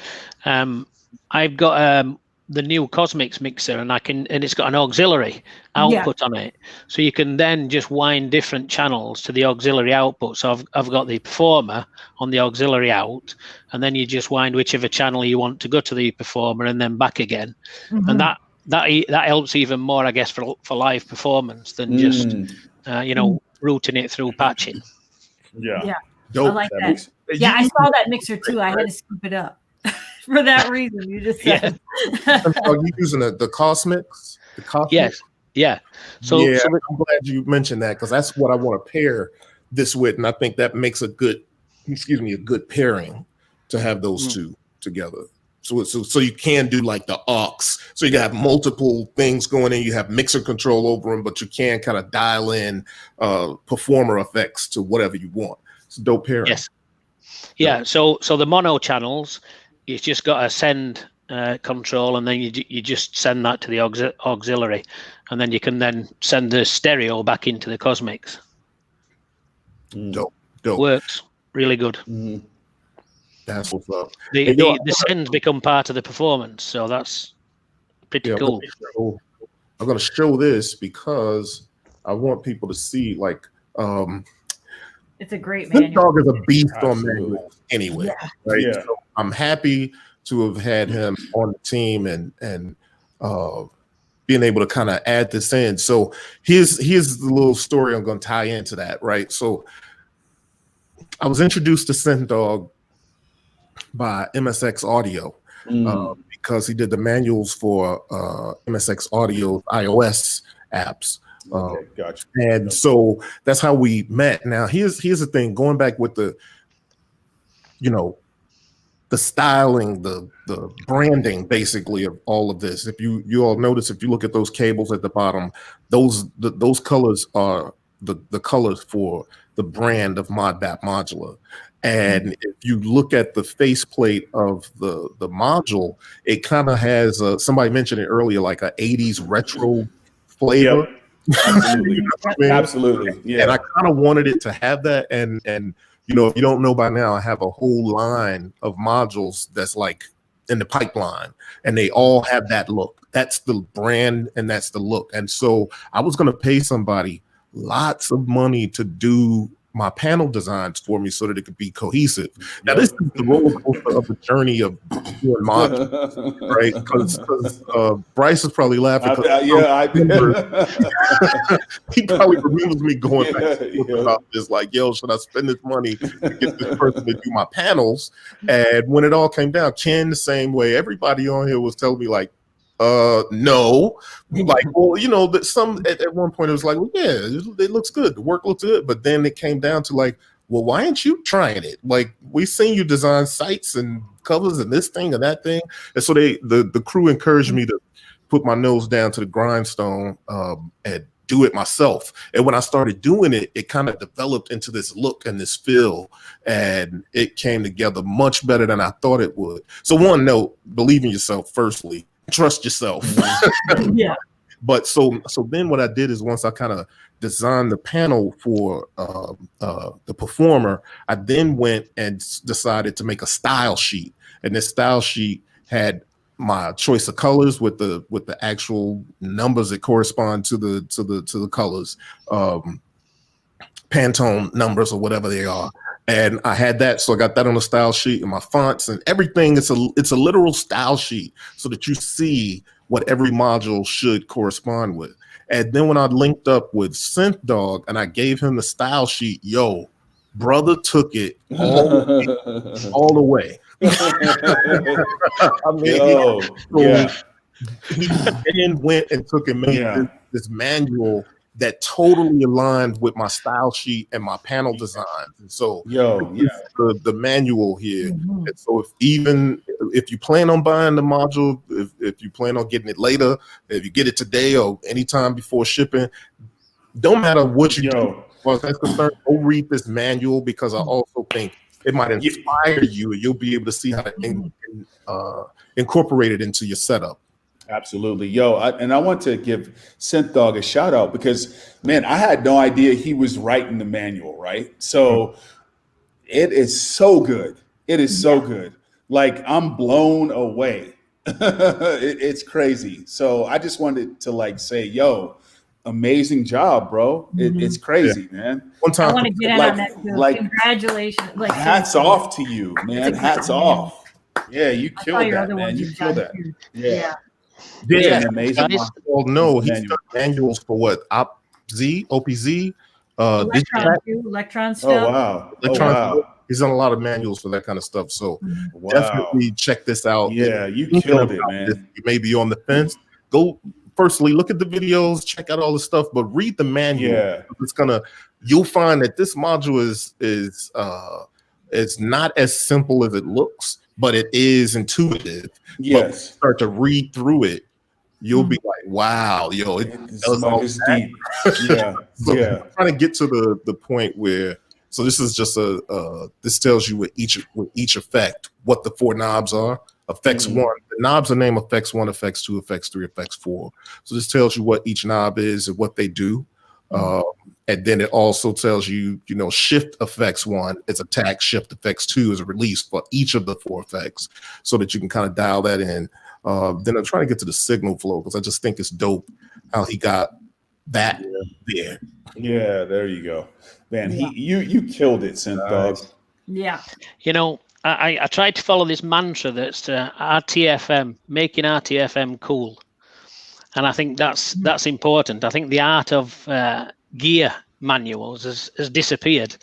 I've got the new Cosmix mixer and it's got an auxiliary output on it, so you can then just wind different channels to the auxiliary output. So I've got the performer on the auxiliary out, and then you just wind whichever channel you want to go to the performer and then back again. Mm-hmm. And that helps even more, I guess, for live performance than just routing it through patching. Yeah. Dope. I like that. I saw that mixer too. I had to scoop it up for that reason you just said. Are you using the Cosmix? The Cosmix? Yes. Yeah. So I'm glad you mentioned that, because that's what I want to pair this with, and I think that makes a good pairing to have those two together. So you can do like the aux. So you have multiple things going in. You have mixer control over them, but you can kind of dial in performer effects to whatever you want. It's a dope pairing. Yes. Yeah. So the mono channels, you just got to send control, and then you just send that to the auxiliary, and then you can then send the stereo back into the Cosmix. Dope. Works really good. Mm-hmm. That's what's up. The sends become part of the performance, so that's pretty cool. I'm going to show this because I want people to see, like, it's a great manual. This dog is a beast on manuals anyway. Yeah. Right? Yeah. So I'm happy to have had him on the team and being able to kind of add this in. So here's the little story I'm going to tie into that, right? So I was introduced to Scent Dog by MSX Audio because he did the manuals for MSX Audio iOS apps. Gotcha. And so that's how we met. Now here's the thing, going back with the styling, the branding basically of all of this. If you all notice, if you look at those cables at the bottom, those colors are the colors for the brand of Modbap Modular. And if you look at the faceplate of the module, it kind of has somebody mentioned it earlier, like a 80s retro flavor. Yep. Absolutely. Absolutely. Yeah. And I kind of wanted it to have that. And if you don't know by now, I have a whole line of modules that's like in the pipeline, and they all have that look. That's the brand and that's the look. And so I was going to pay somebody lots of money to do my panel designs for me so that it could be cohesive. Now, this is the roller coaster of the journey of doing modules, right? Because Bryce is probably laughing. He probably remembers me going back about this, like, yo, should I spend this money to get this person to do my panels? And when it all came down, Ken, the same way, everybody on here was telling me, like, no, like, well, that some at one point it was like, well, yeah, it looks good, the work looks good, but then it came down to like, well, why aren't you trying it? Like, we've seen you design sites and covers and this thing and that thing. And so the crew encouraged me to put my nose down to the grindstone and do it myself. And when I started doing it, it kind of developed into this look and this feel, and it came together much better than I thought it would. So one note, believe in yourself firstly. Trust yourself. Yeah. But so then what I did is, once I kind of designed the panel for the performer, I then went and decided to make a style sheet. And this style sheet had my choice of colors with the actual numbers that correspond to the colors. Pantone numbers or whatever they are. And I had that, so I got that on the style sheet and my fonts and everything. It's a literal style sheet so that you see what every module should correspond with. And then when I linked up with Synth Dog and I gave him the style sheet, yo, brother took it all the way. I mean, he then went and took and made this manual that totally aligned with my style sheet and my panel design. And so the manual here. And so if you plan on buying the module, if you plan on getting it later, if you get it today or anytime before shipping, don't matter what you do. As far as that's concerned, go read this manual, because I also think it might inspire you and you'll be able to see how to incorporate it into your setup. Absolutely. And I want to give Synth Dog a shout out, because, man, I had no idea he was writing the manual, right? So it is so good. It is so good. Like, I'm blown away. It's crazy. So I just wanted to like say, yo, amazing job, bro. It's crazy, man. One time, I want to get in on that too. Like, congratulations. Like, hats off to you, man. Hats off. Yeah, you killed that, man. You killed that. Yeah. Amazing. Well, no, he's done manuals for what? OPZ, Electron stuff. Oh wow. He's done a lot of manuals for that kind of stuff. So definitely check this out. Yeah, you killed it, man. You may be on the fence. Go firstly, look at the videos, check out all the stuff, but read the manual. Yeah. You'll find that this module is not as simple as it looks, but it is intuitive. Yes. But when you start to read through it, you'll be like, wow, yo, it's deep. Yeah. I'm trying to get to the point where, so this is just this tells you with each effect what the 4 knobs are. Effects 1, the knobs are named effects 1, effects 2, effects 3, effects 4. So this tells you what each knob is and what they do. And then it also tells you, shift effects 1 is attack, shift effects 2 is a release for each of the 4 effects, so that you can kind of dial that in. Then I'm trying to get to the signal flow, because I just think it's dope how he got that there. Yeah, there you go. Man, you killed it, Synth Dog. Yeah. I tried to follow this mantra that's RTFM, making RTFM cool. And I think that's important. I think the art of gear manuals has disappeared.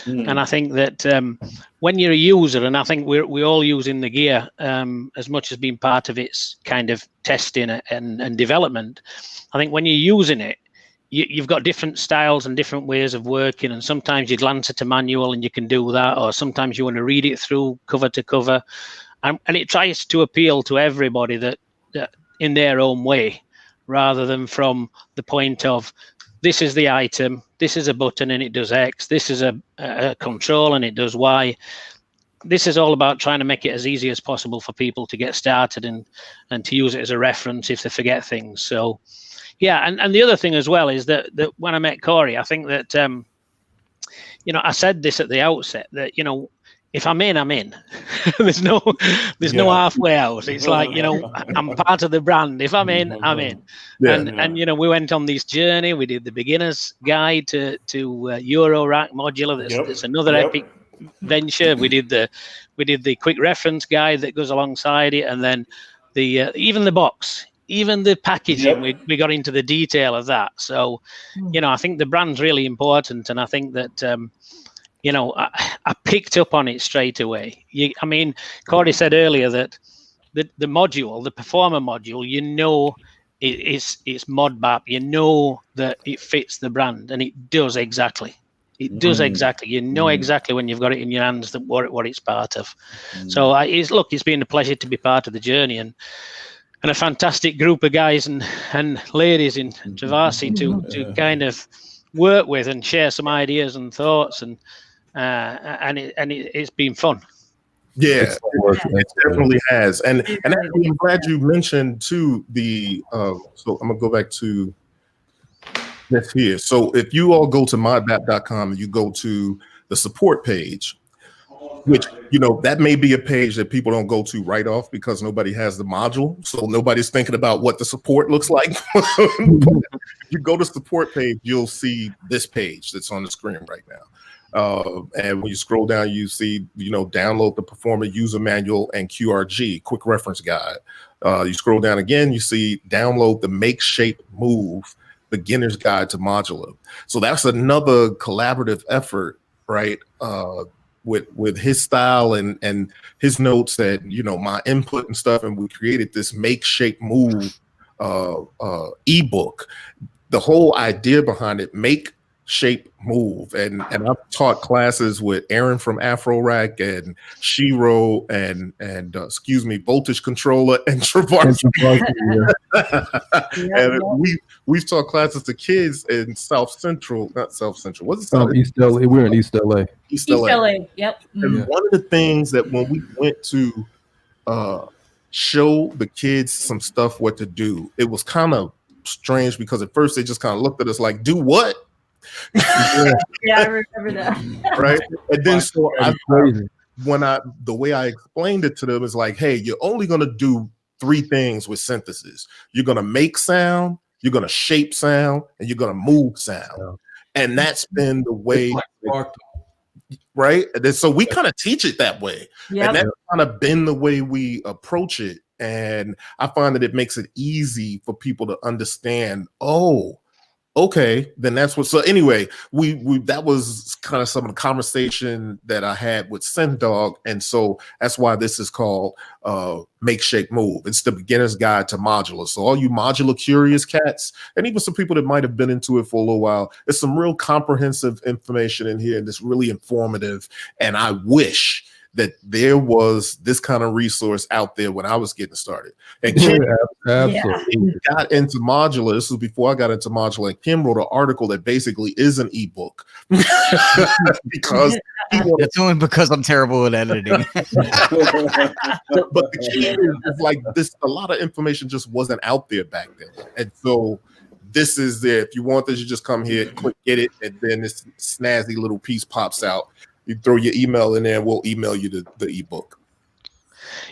And I think that when you're a user, and I think we're all using the gear as much as being part of its kind of testing and development, I think when you're using it, you've got different styles and different ways of working, and sometimes you glance at a manual and you can do that, or sometimes you want to read it through cover to cover, and it tries to appeal to everybody that in their own way, rather than from the point of, this is the item, this is a button and it does X, this is a control and it does Y. This is all about trying to make it as easy as possible for people to get started and to use it as a reference if they forget things. So yeah, and the other thing as well is that when I met Corey, I think that I said this at the outset, that if I'm in, I'm in. there's no halfway out. It's like, I'm part of the brand. If I'm in, I'm in. And we went on this journey. We did the beginner's guide to eurorack modular. That's another epic venture. We did the quick reference guide that goes alongside it, and then the even the box. Even the packaging, we got into the detail of that. So, I think the brand's really important, and I think that I picked up on it straight away. Corey said earlier that the module, the performer module, it's Modbap. That it fits the brand, and it does exactly. It does exactly. Exactly when you've got it in your hands that what it's part of. So it's been a pleasure to be part of the journey, and a fantastic group of guys and ladies in Travasi to kind of work with and share some ideas and thoughts, and it's been fun. Yeah, it definitely has. And actually, I'm glad you mentioned too the so I'm gonna go back to this here. So if you all go to modbap.com and you go to the support page, which, you know, that may be a page that people don't go to right off because nobody has the module. So nobody's thinking about what the support looks like. If you go to support page, you'll see this page that's on the screen right now. And when you scroll down, you see, you know, download the Performer user manual and QRG, quick reference guide. You scroll down again, you see download the Make Shape Move beginner's guide to modular. So that's another collaborative effort, right? With his style and his notes and, you know, my input and stuff, and we created this Make Shape Move ebook. The whole idea behind it, Make Shape Move, and I've taught classes with Aaron from Afrorack and Shiro and excuse me, Voltage Controller and Travarsky. And we've taught classes to kids in not South Central. What's it? East LA. We're in East LA. East LA. Yep. And one of the things that when we went to show the kids some stuff what to do, it was kind of strange because at first they just kind of looked at us like, do what? Yeah, I remember that. Right. And then so the way I explained it to them is like, hey, you're only gonna do 3 things with synthesis. You're gonna make sound, you're gonna shape sound, and you're gonna move sound. Yeah. And that's been the way, right? And then, so we kind of teach it that way. Yep. And that's kind of been the way we approach it. And I find that it makes it easy for people to understand, oh, okay, then that's what. So anyway, we that was kind of some of the conversation that I had with SendDog, and so that's why this is called Make Shape Move. It's the beginner's guide to modular. So all you modular curious cats, and even some people that might have been into it for a little while, there's some real comprehensive information in here, and it's really informative. And I wish that there was this kind of resource out there when I was getting started. And Kim got into modular. This was before I got into modular. And Kim wrote an article that basically is an ebook because it's only because I'm terrible at editing. But the key is like this, a lot of information just wasn't out there back then. And so this is there. If you want this, you just come here, click, get it, and then this snazzy little piece pops out. You throw your email in there, and we'll email you the ebook.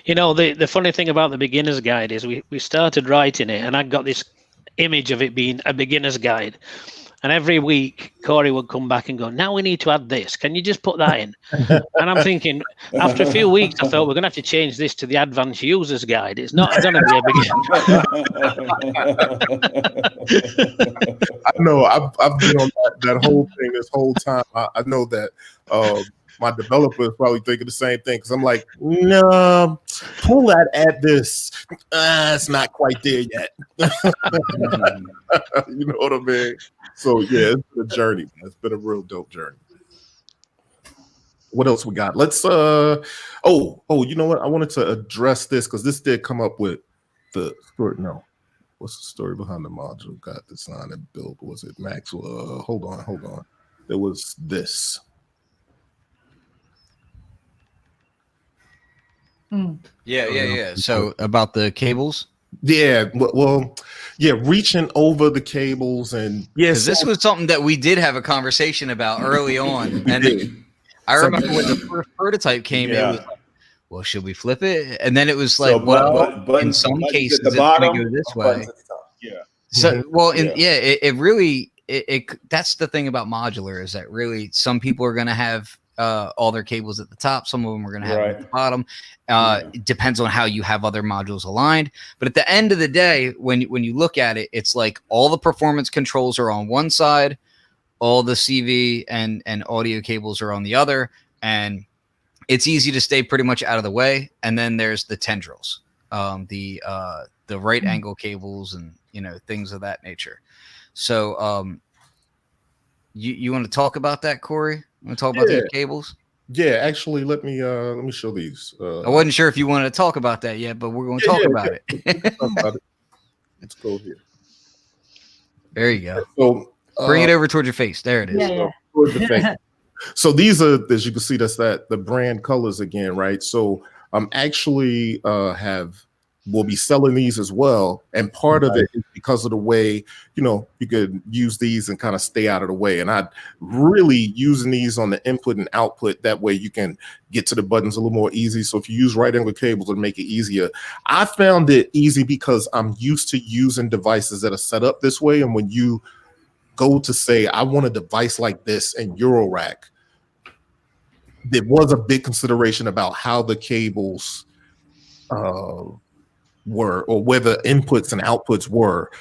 You know, the funny thing about the beginner's guide is we started writing it, and I got this image of it being a beginner's guide. And every week, Corey would come back and go, now we need to add this. Can you just put that in? And I'm thinking, after a few weeks, I thought we're going to have to change this to the advanced user's guide. It's not going to be a beginner. I know. I've been on that whole thing this whole time. I know that my developer is probably thinking the same thing because I'm like, no, pull that at this. It's not quite there yet. You know what I mean? So yeah, it's been a journey. It's been a real dope journey. What else we got? Let's you know what? I wanted to address this because this did come up with the story. No, what's the story behind the module? Got design and build. Was it Maxwell? Hold on. There was this. Yeah. So about the cables. Yeah, well, yeah, reaching over the cables and yes, this was something that we did have a conversation about early on, and I remember when the first prototype came, it was like, well, should we flip it? And then it was like, in some cases, it's going to go this way. Yeah. So, it really that's the thing about modular is that really some people are going to have all their cables at the top. Some of them are going to have them at the bottom. It depends on how you have other modules aligned. But at the end of the day, when you look at it, it's like all the performance controls are on one side, all the CV and audio cables are on the other, and it's easy to stay pretty much out of the way. And then there's the tendrils, the right angle cables, and things of that nature. So you want to talk about that, Corey? Want to talk about these cables? Yeah, actually, let me show these. I wasn't sure if you wanted to talk about that yet, but we're going to talk about it. Let's go here. There you go. So bring it over towards your face. There it is. Yeah. Towards the face. So these are, as you can see, that's the brand colors again, right? So I'm actually have will be selling these as well. And part of it is because of the way, you could use these and kind of stay out of the way. And I really using these on the input and output. That way you can get to the buttons a little more easy. So if you use right angle cables, it'll make it easier. I found it easy because I'm used to using devices that are set up this way. And when you go to say, I want a device like this in eurorack, there was a big consideration about how the cables were, or where the inputs and outputs were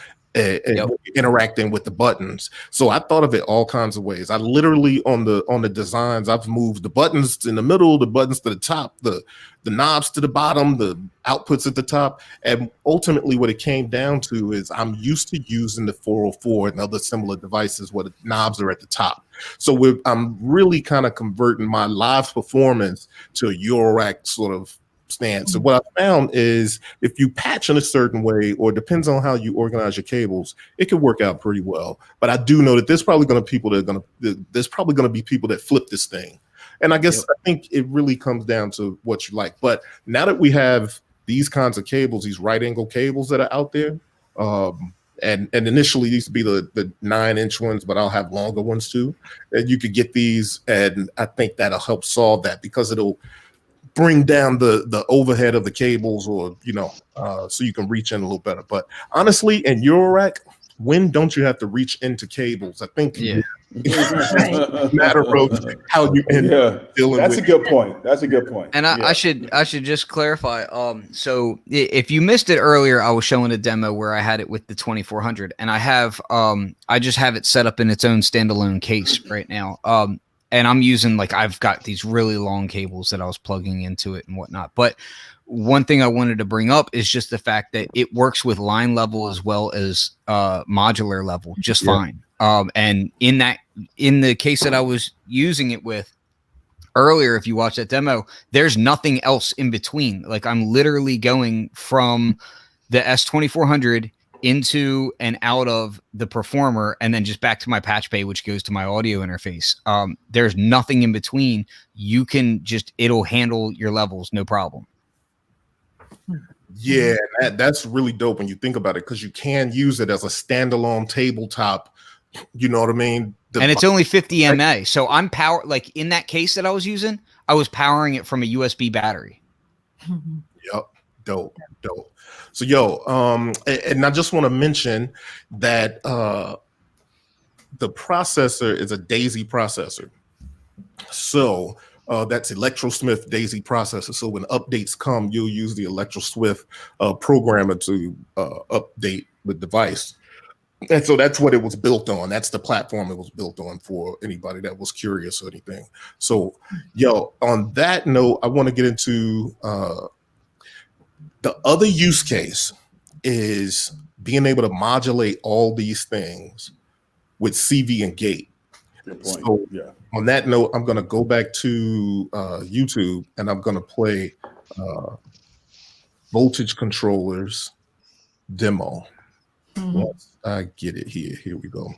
interacting with the buttons. So I thought of it all kinds of ways. I literally on the designs, I've moved the buttons in the middle, the buttons to the top, the knobs to the bottom, the outputs at the top. And ultimately what it came down to is I'm used to using the 404 and other similar devices where the knobs are at the top. So I'm really kind of converting my live performance to a eurorack sort of stance. So what I found is if you patch in a certain way, or depends on how you organize your cables, it can work out pretty well. But I do know that there's probably going to be people that flip this thing. And I guess I think it really comes down to what you like. But now that we have these kinds of cables, these right angle cables that are out there, and initially these used to be the 9-inch ones, but I'll have longer ones too. And you could get these, and I think that'll help solve that because it'll bring down the overhead of the cables, or so you can reach in a little better. But honestly, in eurorack, when don't you have to reach into cables? I think it's a matter of how you end up dealing that's with a good point. That's a good point. And I should just clarify. So if you missed it earlier, I was showing a demo where I had it with the 2400, and I just have it set up in its own standalone case right now. And I'm using, I've got these really long cables that I was plugging into it and whatnot. But one thing I wanted to bring up is just the fact that it works with line level as well as modular level just fine. And in the case that I was using it with earlier, if you watch that demo, there's nothing else in between. I'm literally going from the S2400 into and out of the performer, and then just back to my patch bay, which goes to my audio interface. There's nothing in between. You can it'll handle your levels, no problem. Yeah, that's really dope when you think about it, because you can use it as a standalone tabletop. You know what I mean? And it's only 50 mAh. So I'm in that case that I was using, I was powering it from a USB battery. Yep. Dope. So and I just want to mention that the processor is a Daisy processor. So that's Electrosmith Daisy processor. So when updates come, you'll use the Electrosmith programmer to update the device. And so that's what it was built on. That's the platform it was built on, for anybody that was curious or anything. So, on that note, I want to get into the other use case is being able to modulate all these things with CV and gate. Good point. So on that note, I'm going to go back to YouTube, and I'm going to play voltage controllers demo. Once I get it here we go.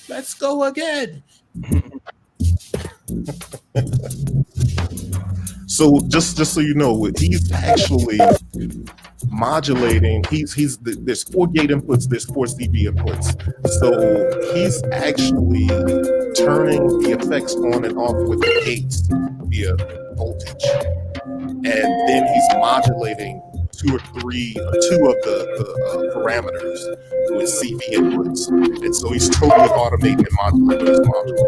Let's go again. So just so you know, he's actually modulating. There's 4 gate inputs, there's 4 CV inputs. So he's actually turning the effects on and off with the gates via voltage, and then he's modulating 2 or 3 or 2 of the parameters with CV inputs, and so he's totally automating and modulating his module.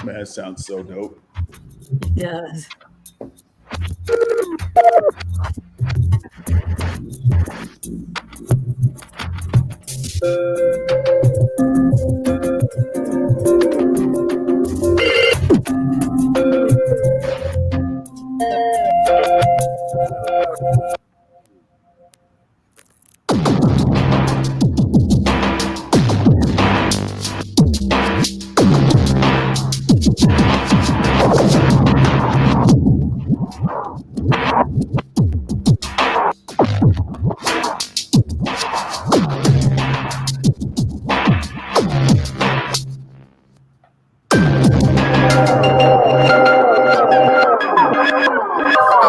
Man, that sounds so dope. Yes.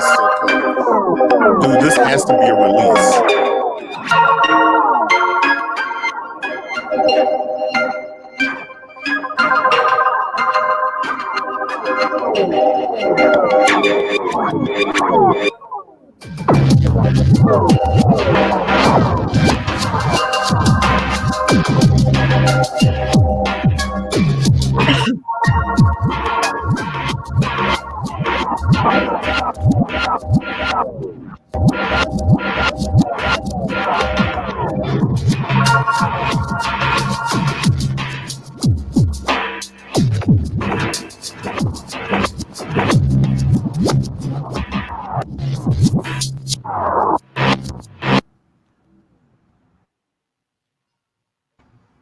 That's so cool. Dude, this has to be a release.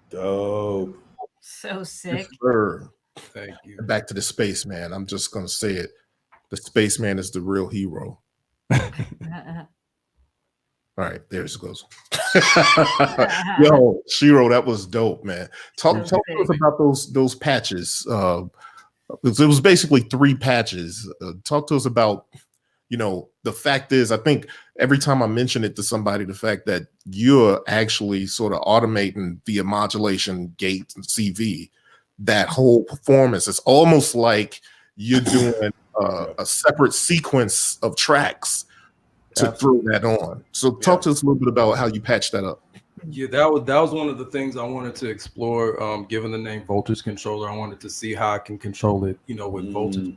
Dope. So sick. Sure. Thank you. Back to the spaceman. I'm just gonna say it. The spaceman is the real hero. All right, there it goes. Yo, Shiro, that was dope, man. Talk to us about those patches. It was basically 3 patches. Talk to us about, the fact is, I think every time I mention it to somebody, the fact that you're actually sort of automating via modulation, gate, and CV, that whole performance. It's almost like you're doing a separate sequence of tracks to throw that on. So talk to us a little bit about how you patched that up. Yeah, that was one of the things I wanted to explore. Given the name voltage controller, I wanted to see how I can control it, with voltage.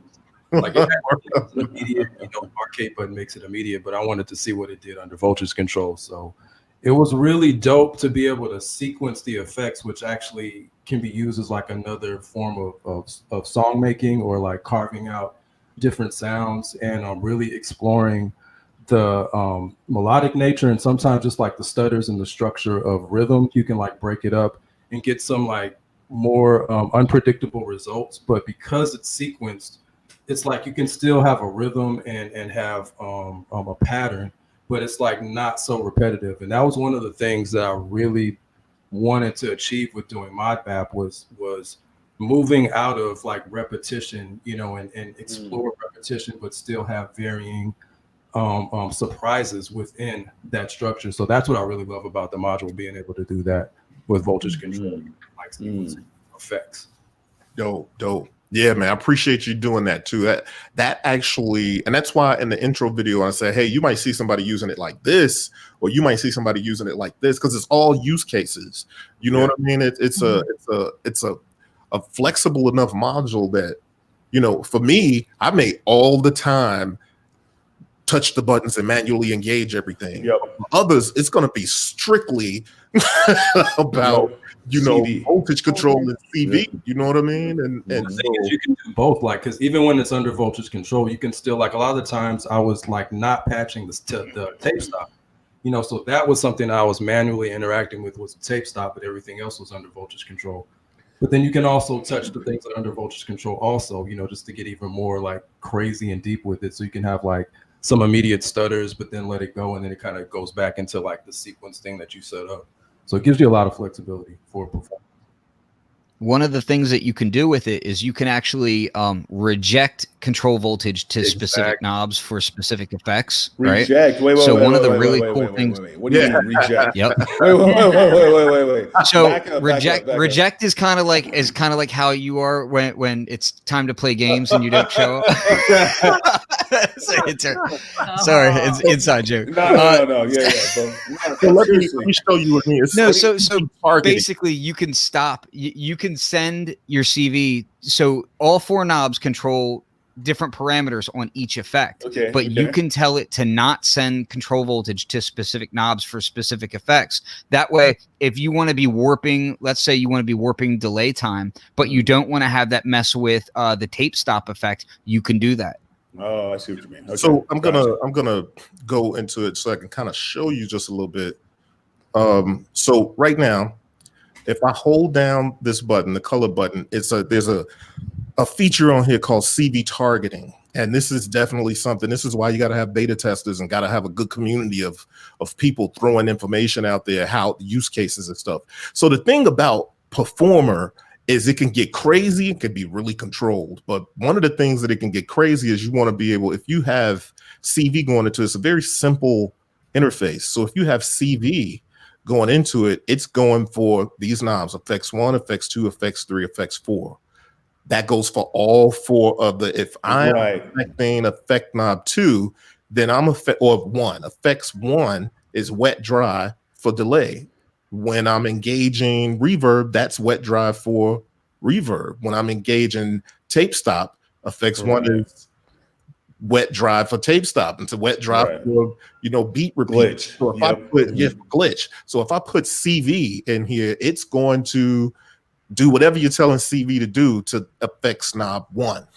Like it it's immediate, arcade button makes it immediate, but I wanted to see what it did under voltage control. So it was really dope to be able to sequence the effects, which actually can be used as like another form of song making, or like carving out different sounds, and really exploring the melodic nature, and sometimes just like the stutters and the structure of rhythm. You can like break it up and get some like more unpredictable results. But because it's sequenced, it's like you can still have a rhythm and have a pattern, but it's like not so repetitive. And that was one of the things that I really wanted to achieve with doing Modbap was moving out of like repetition, and explore repetition, but still have varying surprises within that structure. So that's what I really love about the module, being able to do that with voltage control, like effects. Dope. Yeah, man, I appreciate you doing that too. That actually, and that's why in the intro video I said, hey, you might see somebody using it like this, or you might see somebody using it like this, because it's all use cases. You know what I mean? It's a flexible enough module that, for me, I may all the time touch the buttons and manually engage everything. Yep. For others, it's going to be strictly about CV. voltage control and CV. You know what I mean? And the thing is, you can do both. Like, because even when it's under voltage control, you can still, like, a lot of the times I was like not patching the tape stop. So that was something I was manually interacting with, was the tape stop, but everything else was under voltage control. But then you can also touch the things that are under voltage control also, just to get even more like crazy and deep with it. So you can have like some immediate stutters, but then let it go, and then it kind of goes back into like the sequence thing that you set up. So it gives you a lot of flexibility for performance. one of the things that you can do with it is you can actually reject control voltage to specific knobs for specific effects. Reject. Right? Wait. So one of the wait, really wait, cool wait, things. What do you mean reject? Yep. Wait. So Back up. reject is kind of like how you are when it's time to play games and you don't show up. Sorry, it's inside joke. No. Yeah. So let me show you again. No, so basically you can stop. You can send your CV. So all 4 knobs control different parameters on each effect. But you can tell it to not send control voltage to specific knobs for specific effects. That way, if you want to be warping, let's say you want to be warping delay time, but you don't want to have that mess with the tape stop effect, you can do that. Oh, I see what you mean. Okay. So I'm gonna go into it so I can kind of show you just a little bit. So right now, if I hold down this button, the color button, there's a feature on here called CV targeting. And this is definitely something. This is why you got to have beta testers and got to have a good community of people throwing information out there, how use cases and stuff. So the thing about Performer is it can get crazy. It can be really controlled. But one of the things that it can get crazy is you want to be able, if you have CV going into it, it's a very simple interface. So if you have CV going into it, it's going for these knobs, effects 1, effects 2, effects 3, effects 4. That goes for all 4 of the, if I'm affecting effect knob 2, then I'm or 1. Effects 1 is wet dry for delay. When I'm engaging reverb, that's wet dry for reverb. When I'm engaging tape stop, effects 1 is wet dry for tape stop. It's a wet dry for, beat repeat. Glitch. So if I put glitch. So if I put CV in here, it's going to do whatever you're telling CV to do to effects knob 1,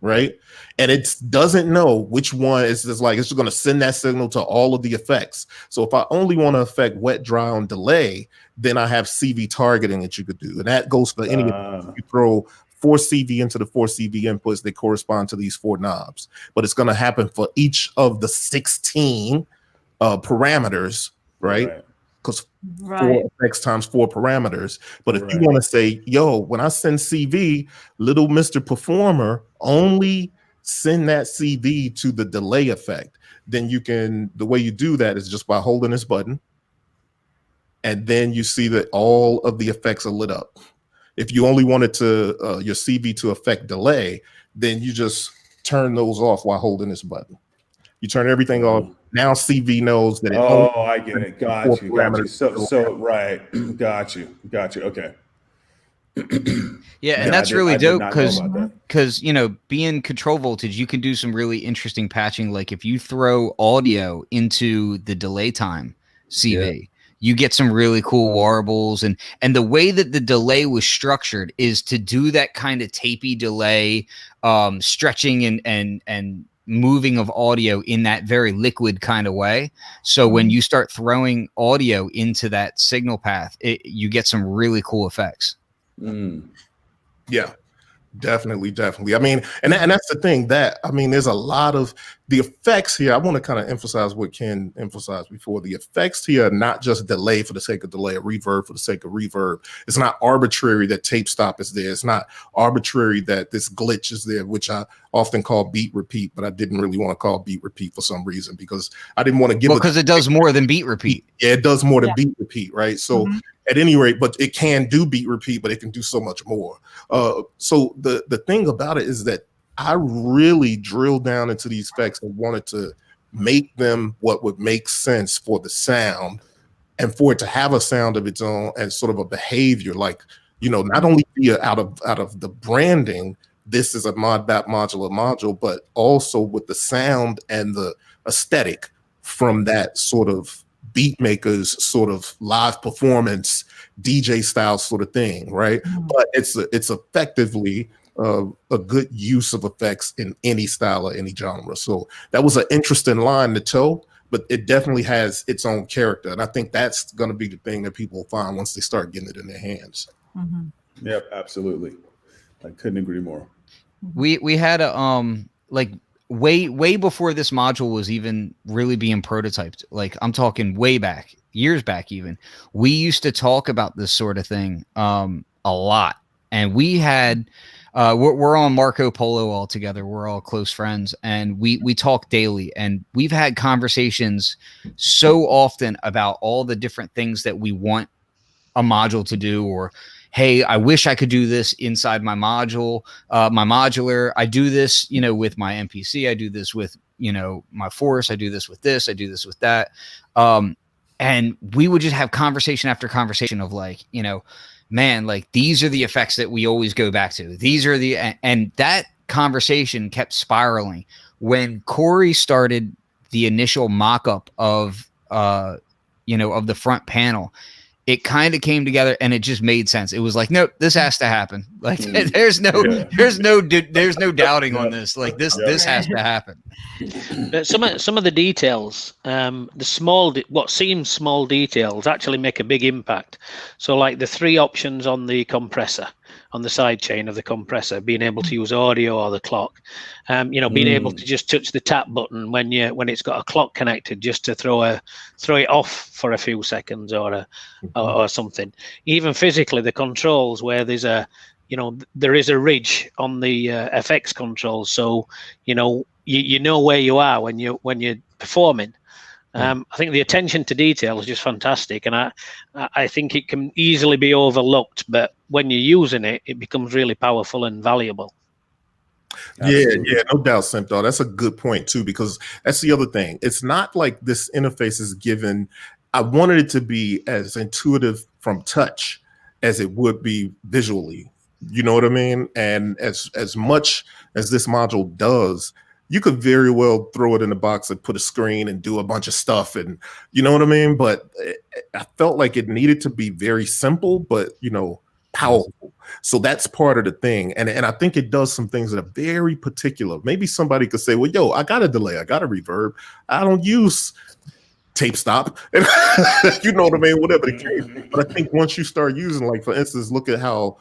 right? And it doesn't know which one. It's just going to send that signal to all of the effects. So if I only want to affect wet dry on delay, then I have CV targeting that you could do. And that goes for any, you throw 4 CV into the 4 CV inputs that correspond to these 4 knobs. But it's going to happen for each of the 16 parameters, right? Because 4 effects times 4 parameters. But if you want to say, when I send CV, little Mr. Performer, only send that CV to the delay effect, then you can, the way you do that is just by holding this button. And then you see that all of the effects are lit up. If you only wanted to your CV to affect delay, then you just turn those off while holding this button. You turn everything off. Now CV knows that it. I get it. Got you. So right. Got you. Okay. Yeah, and that's really dope because being control voltage, you can do some really interesting patching. Like if you throw audio into the delay time CV, you get some really cool warbles, and the way that the delay was structured is to do that kind of tapey delay, stretching and moving of audio in that very liquid kind of way. So when you start throwing audio into that signal path, you get some really cool effects. Yeah, definitely. I mean, and that's the thing there's a lot of the effects here. I want to kind of emphasize what Ken emphasized before. The effects here are not just delay for the sake of delay, or reverb for the sake of reverb. It's not arbitrary that tape stop is there. It's not arbitrary that this glitch is there, which I often call beat repeat, but I didn't really want to call beat repeat for some reason because I didn't want to give because it does more than beat repeat. Yeah, it does more than beat repeat, right? So at any rate, but it can do beat repeat, but it can do so much more. So the thing about it is that I really drilled down into these effects and wanted to make them what would make sense for the sound and for it to have a sound of its own and sort of a behavior, like, not only be out of the branding, this is a Modbap Modular module, but also with the sound and the aesthetic from that sort of beat makers sort of live performance DJ style sort of thing, right? But it's effectively a good use of effects in any style or any genre. So that was an interesting line to toe, but it definitely has its own character, and I think that's going to be the thing that people find once they start getting it in their hands. Yep, absolutely. I couldn't agree more. We had a way before this module was even really being prototyped. Like I'm talking way back, years back even. We used to talk about this sort of thing a lot. and we had we're on Marco Polo all together. We're all close friends, and we talk daily, and we've had conversations so often about all the different things that we want a module to do, or hey, I wish I could do this inside my module, my modular. I do this, you know, with my MPC. I do this with, you know, my force. I do this with this. I do this with that. And we would just have conversation after conversation of like, you know, man, like these are the effects that we always go back to. These are the, and that conversation kept spiraling. When Corey started the initial mock-up of, you know, of the front panel, it kind of came together and it just made sense. It was like, nope, this has to happen. Like there's no doubting on this. Like this has to happen. But some of the details, what seems small details actually make a big impact. So like the 3 options on the compressor, on the side chain of the compressor, being able to use audio or the clock, you know, being able to just touch the tap button when it's got a clock connected, just to throw it off for a few seconds or something. Even physically, the controls where there's there is a ridge on the FX controls, so you know where you are when you're performing. I think the attention to detail is just fantastic, and I think it can easily be overlooked, but when you're using it, it becomes really powerful and valuable. Yeah, no doubt, Simthal. That's a good point too, because that's the other thing. It's not like this interface is given. I wanted it to be as intuitive from touch as it would be visually. You know what I mean? And as much as this module does, you could very well throw it in a box and put a screen and do a bunch of stuff, and you know what I mean? But I felt like it needed to be very simple, but you know, powerful. So that's part of the thing. And I think it does some things that are very particular. Maybe somebody could say, well, yo, I got a delay, I got a reverb. I don't use tape stop. You know what I mean? Whatever the case. But I think once you start using, like for instance, look at how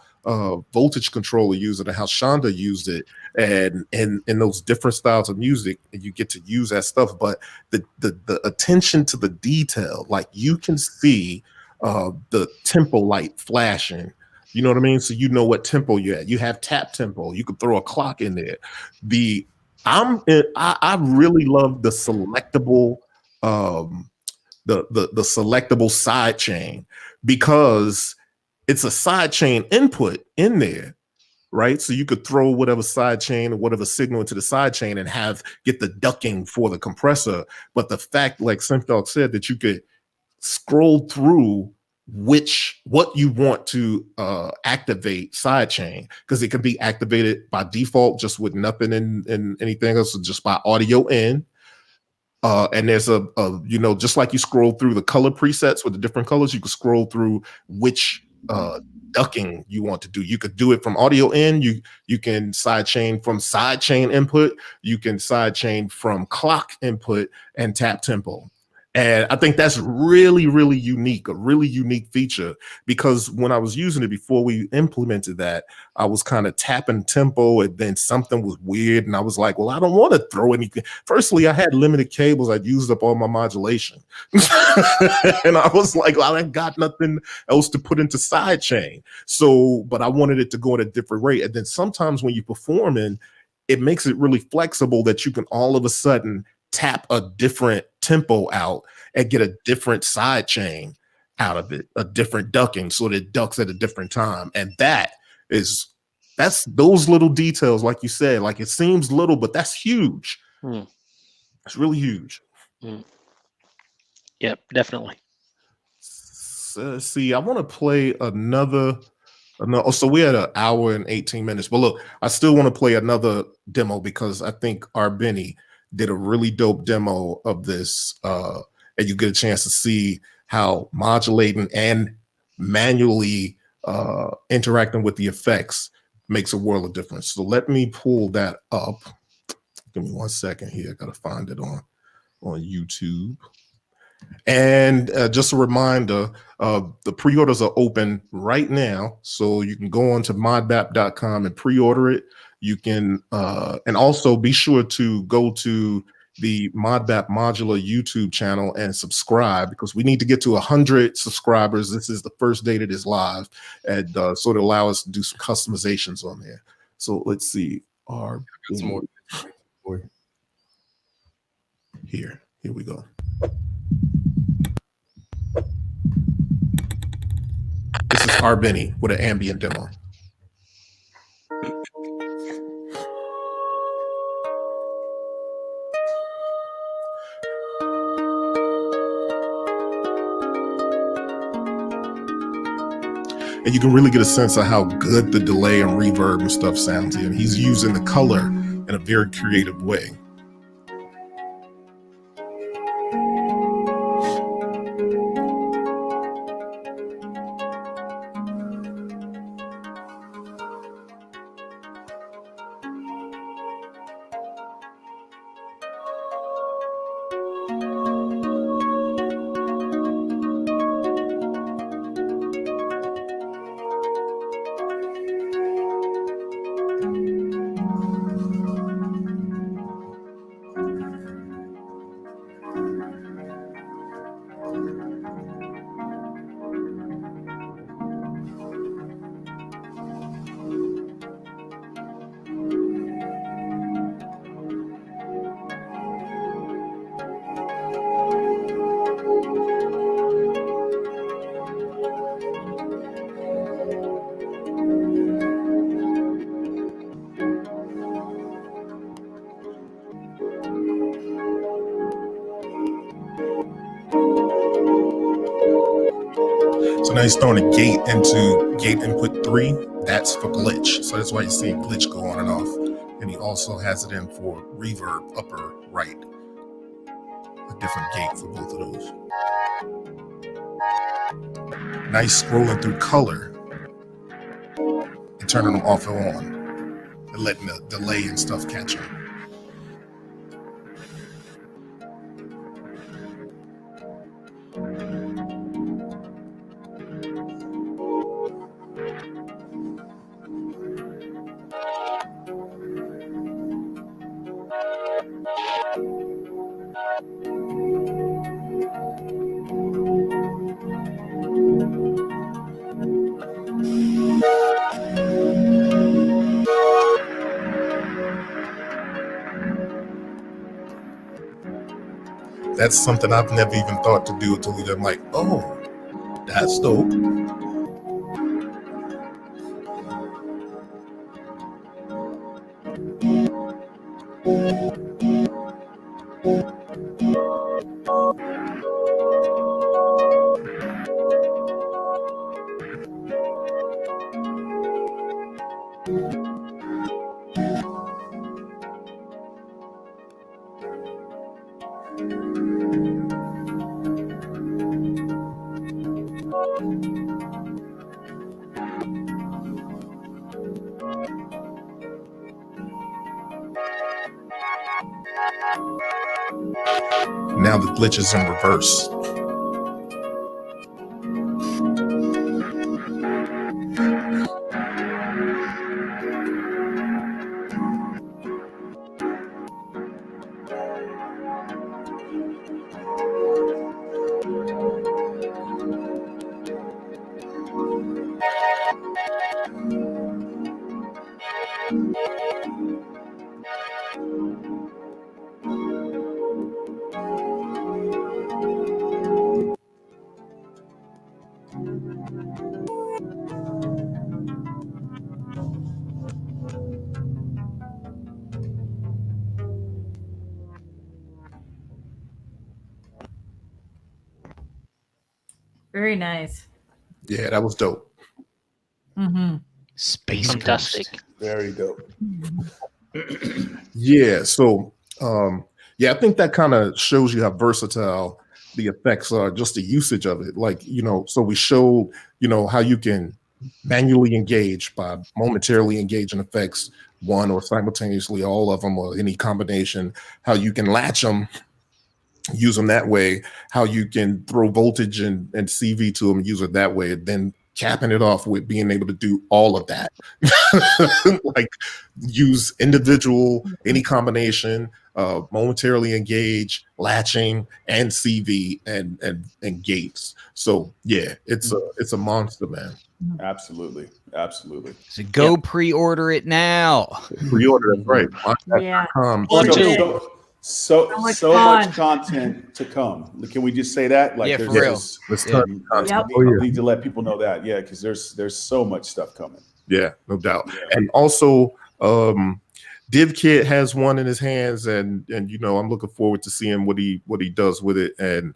Voltage Controller used it and how Shonda used it, and in those different styles of music, and you get to use that stuff. But the attention to the detail, like you can see the tempo light flashing. You know what I mean? So you know what tempo you're at. You have tap tempo. You could throw a clock in there. I really love the selectable the selectable side chain, because it's a side chain input in there, right? So you could throw whatever side chain or whatever signal into the side chain and get the ducking for the compressor. But the fact, like Simthal said, that you could scroll through what you want to activate side chain, because it can be activated by default just with nothing in anything else, so just by audio in. And there's a just like you scroll through the color presets with the different colors, you can scroll through which ducking you want to do. You could do it from audio in, you can sidechain from sidechain input, you can sidechain from clock input and tap tempo. And I think that's really, really unique, a really unique feature, because when I was using it before we implemented that, I was kind of tapping tempo and then something was weird. And I was like, well, I don't want to throw anything. Firstly, I had limited cables. I'd used up all my modulation. And I was like, well, I got nothing else to put into sidechain. So, but I wanted it to go at a different rate. And then sometimes when you're performing, it makes it really flexible that you can all of a sudden tap a different tempo out and get a different side chain out of it, a different ducking, so that it ducks at a different time. And that's those little details, like you said, like it seems little, but that's huge. It's really huge. Yep, definitely. See, I want to play another. So we had an hour and 18 minutes, but look, I still want to play another demo, because I think Arbeni did a really dope demo of this, and you get a chance to see how modulating and manually interacting with the effects makes a world of difference. So let me pull that up. Give me 1 second here. I gotta find it on YouTube. And just a reminder, the pre-orders are open right now, so you can go on to modbap.com and pre-order it. You can and also be sure to go to the Modbap Modular YouTube channel and subscribe, because we need to get to 100 subscribers. This is the first day that is live, and sort of allow us to do some customizations on there. So let's see. Here we go. This is Benny with an ambient demo. And you can really get a sense of how good the delay and reverb and stuff sounds here. And he's using the color in a very creative way. So now he's throwing a gate into gate input 3. That's for glitch. So that's why you're seeing glitch go on and off. And he also has it in for reverb upper right. A different gate for both of those. Nice scrolling through color and turning them off and on and letting the delay and stuff catch up. That's something I've never even thought to do until I'm like, oh, that's dope. Now the glitch is in reverse. Very nice. Yeah, that was dope. Mm-hmm. Space Fantastic. Coast. Very dope. Yeah, so yeah, I think that kind of shows you how versatile the effects are, just the usage of it. Like, you know, so we showed, you know, how you can manually engage by momentarily engaging effects, one or simultaneously, all of them, or any combination, how you can latch them, use them that way, how you can throw voltage and CV to them, use it that way, and then capping it off with being able to do all of that. Like use individual, any combination, momentarily engage, latching, and CV and gates. So yeah, it's a monster, man. Absolutely. So go pre-order it now. Pre-order, that's right. Yeah. So much content to come. Can we just say that? Like, for real. I need to let people know that. Yeah, because there's so much stuff coming. Yeah, no doubt. Yeah. And also, Div Kid has one in his hands, and you know, I'm looking forward to seeing what he does with it. And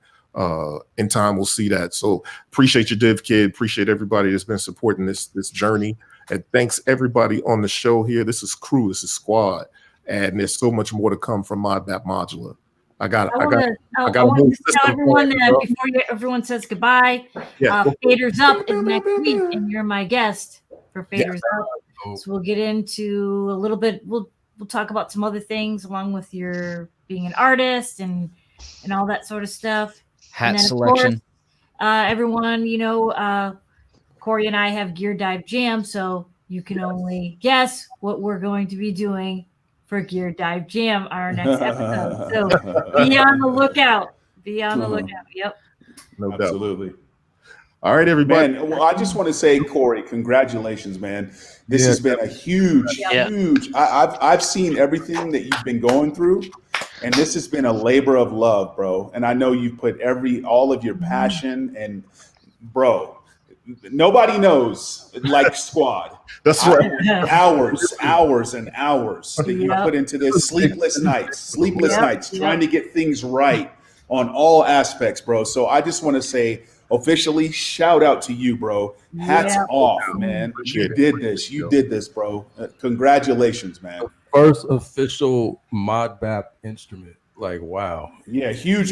in time, we'll see that. So appreciate you, Div Kid. Appreciate everybody that's been supporting this journey. And thanks everybody on the show here. This is crew. This is squad. And there's so much more to come from Modbap Modular. I want to tell everyone that before everyone says goodbye, Faders Up is next week, and you're my guest for Faders Up. So we'll get into a little bit. We'll talk about some other things along with your being an artist and all that sort of stuff. Hat selection. Course, everyone, you know, Corey and I have Gear Dive Jam, so you can only guess what we're going to be doing for Gear Dive Jam, our next episode. So be on the lookout. Yep. No doubt. Absolutely. All right, everybody. Man, well, I just want to say, Corey, congratulations, man. This has been a huge. I've seen everything that you've been going through, and this has been a labor of love, bro. And I know you've put all of your passion and, bro, nobody knows like Squad. That's right. Hours and hours that you put into this. Sleepless nights, trying to get things right on all aspects, bro. So I just want to say, officially, shout out to you, bro. Hats off, man. You did this, bro. Congratulations, man. First official Modbap instrument. Like, wow. Yeah, huge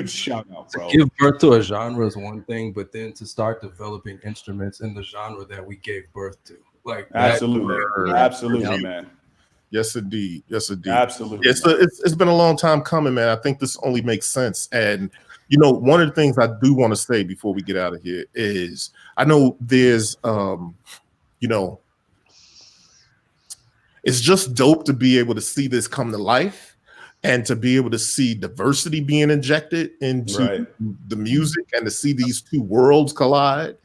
shout out, bro. To give birth to a genre is one thing, but then to start developing instruments in the genre that we gave birth to. Like, absolutely, man. Yes, indeed. Absolutely. It's been a long time coming, man. I think this only makes sense. And you know, one of the things I do want to say before we get out of here is I know there's you know, it's just dope to be able to see this come to life. And to be able to see diversity being injected into the music and to see these two worlds collide,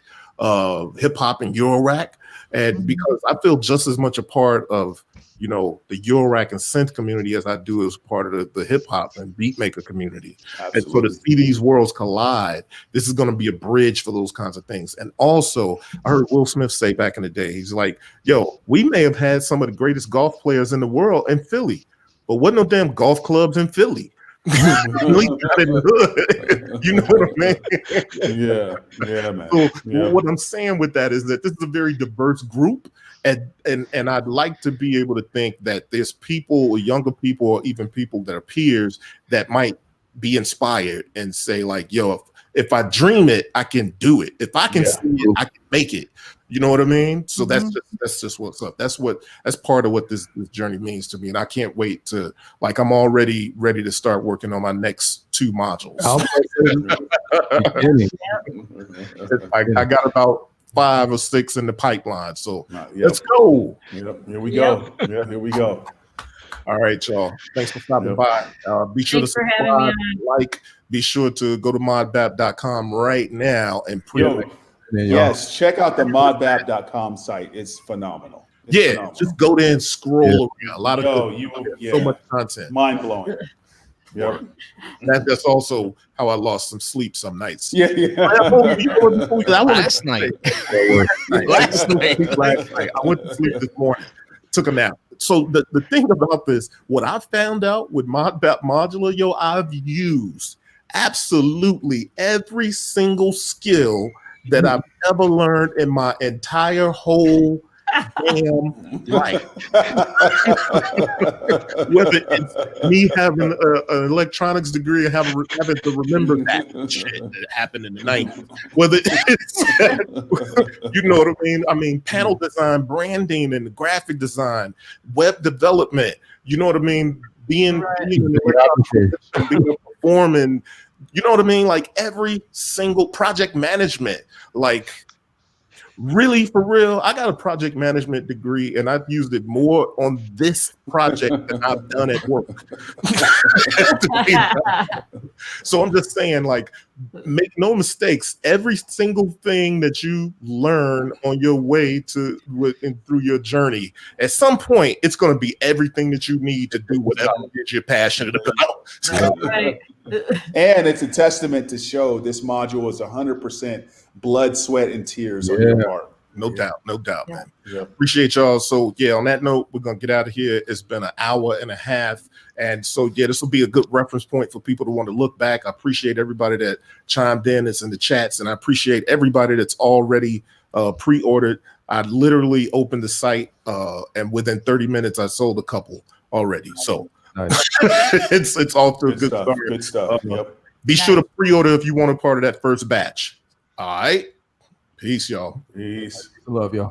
hip hop and Eurorack. And because I feel just as much a part of, you know, the Eurorack and synth community as I do as part of the hip hop and beat maker community. Absolutely. And so to see these worlds collide, this is going to be a bridge for those kinds of things. And also, I heard Will Smith say back in the day, he's like, yo, we may have had some of the greatest golf players in the world in Philly, but wasn't no damn golf clubs in Philly. You know what I mean? Yeah, man. So what I'm saying with that is that this is a very diverse group, and I'd like to be able to think that there's people, younger people, or even people that are peers that might be inspired and say like, yo, if I dream it, I can do it. If I can see it, I can make it. You know what I mean? So that's just what's up. That's part of what this journey means to me. And I can't wait to, like, I'm already ready to start working on my next 2 modules. I got about 5 or 6 in the pipeline. So let's go. Here we go. Here we go. All right, y'all. Thanks for stopping by. Be sure to subscribe, like, be sure to go to modbap.com right now and yes, check out the modbap.com site. It's phenomenal. Phenomenal. Just go there and scroll around. A lot of so much content. Mind blowing. Yeah. That's also how I lost some sleep some nights. Last night. I went to sleep this morning, took a nap. So the thing about this, what I found out with Modbap Modular, yo, I've used absolutely every single skill that I've ever learned in my entire whole damn life. Whether it's me having an electronics degree and having to remember that shit that happened in the 90s. Whether it's, you know what I mean? I mean, panel design, branding, and graphic design, web development, you know what I mean? Being performing, you know what I mean? Like every single project management, like really, for real, I got a project management degree, and I've used it more on this project than I've done at work. So I'm just saying, like, make no mistakes. Every single thing that you learn on your way to through your journey, at some point, it's going to be everything that you need to do whatever it is you're passionate about. Right. And it's a testament to show this module is 100% blood, sweat, and tears on your part. No doubt, Yeah. man. Yeah. Appreciate y'all. So yeah, on that note, we're gonna get out of here. It's been an hour and a half. And so yeah, this will be a good reference point for people to want to look back. I appreciate everybody that chimed in, that's in the chats, and I appreciate everybody that's already pre-ordered. I literally opened the site and within 30 minutes I sold a couple already. So Nice. it's all to a good stuff. start. Good stuff. Yep. Be sure to pre-order if you want a part of that first batch. All right. Peace, y'all. Peace. Love y'all.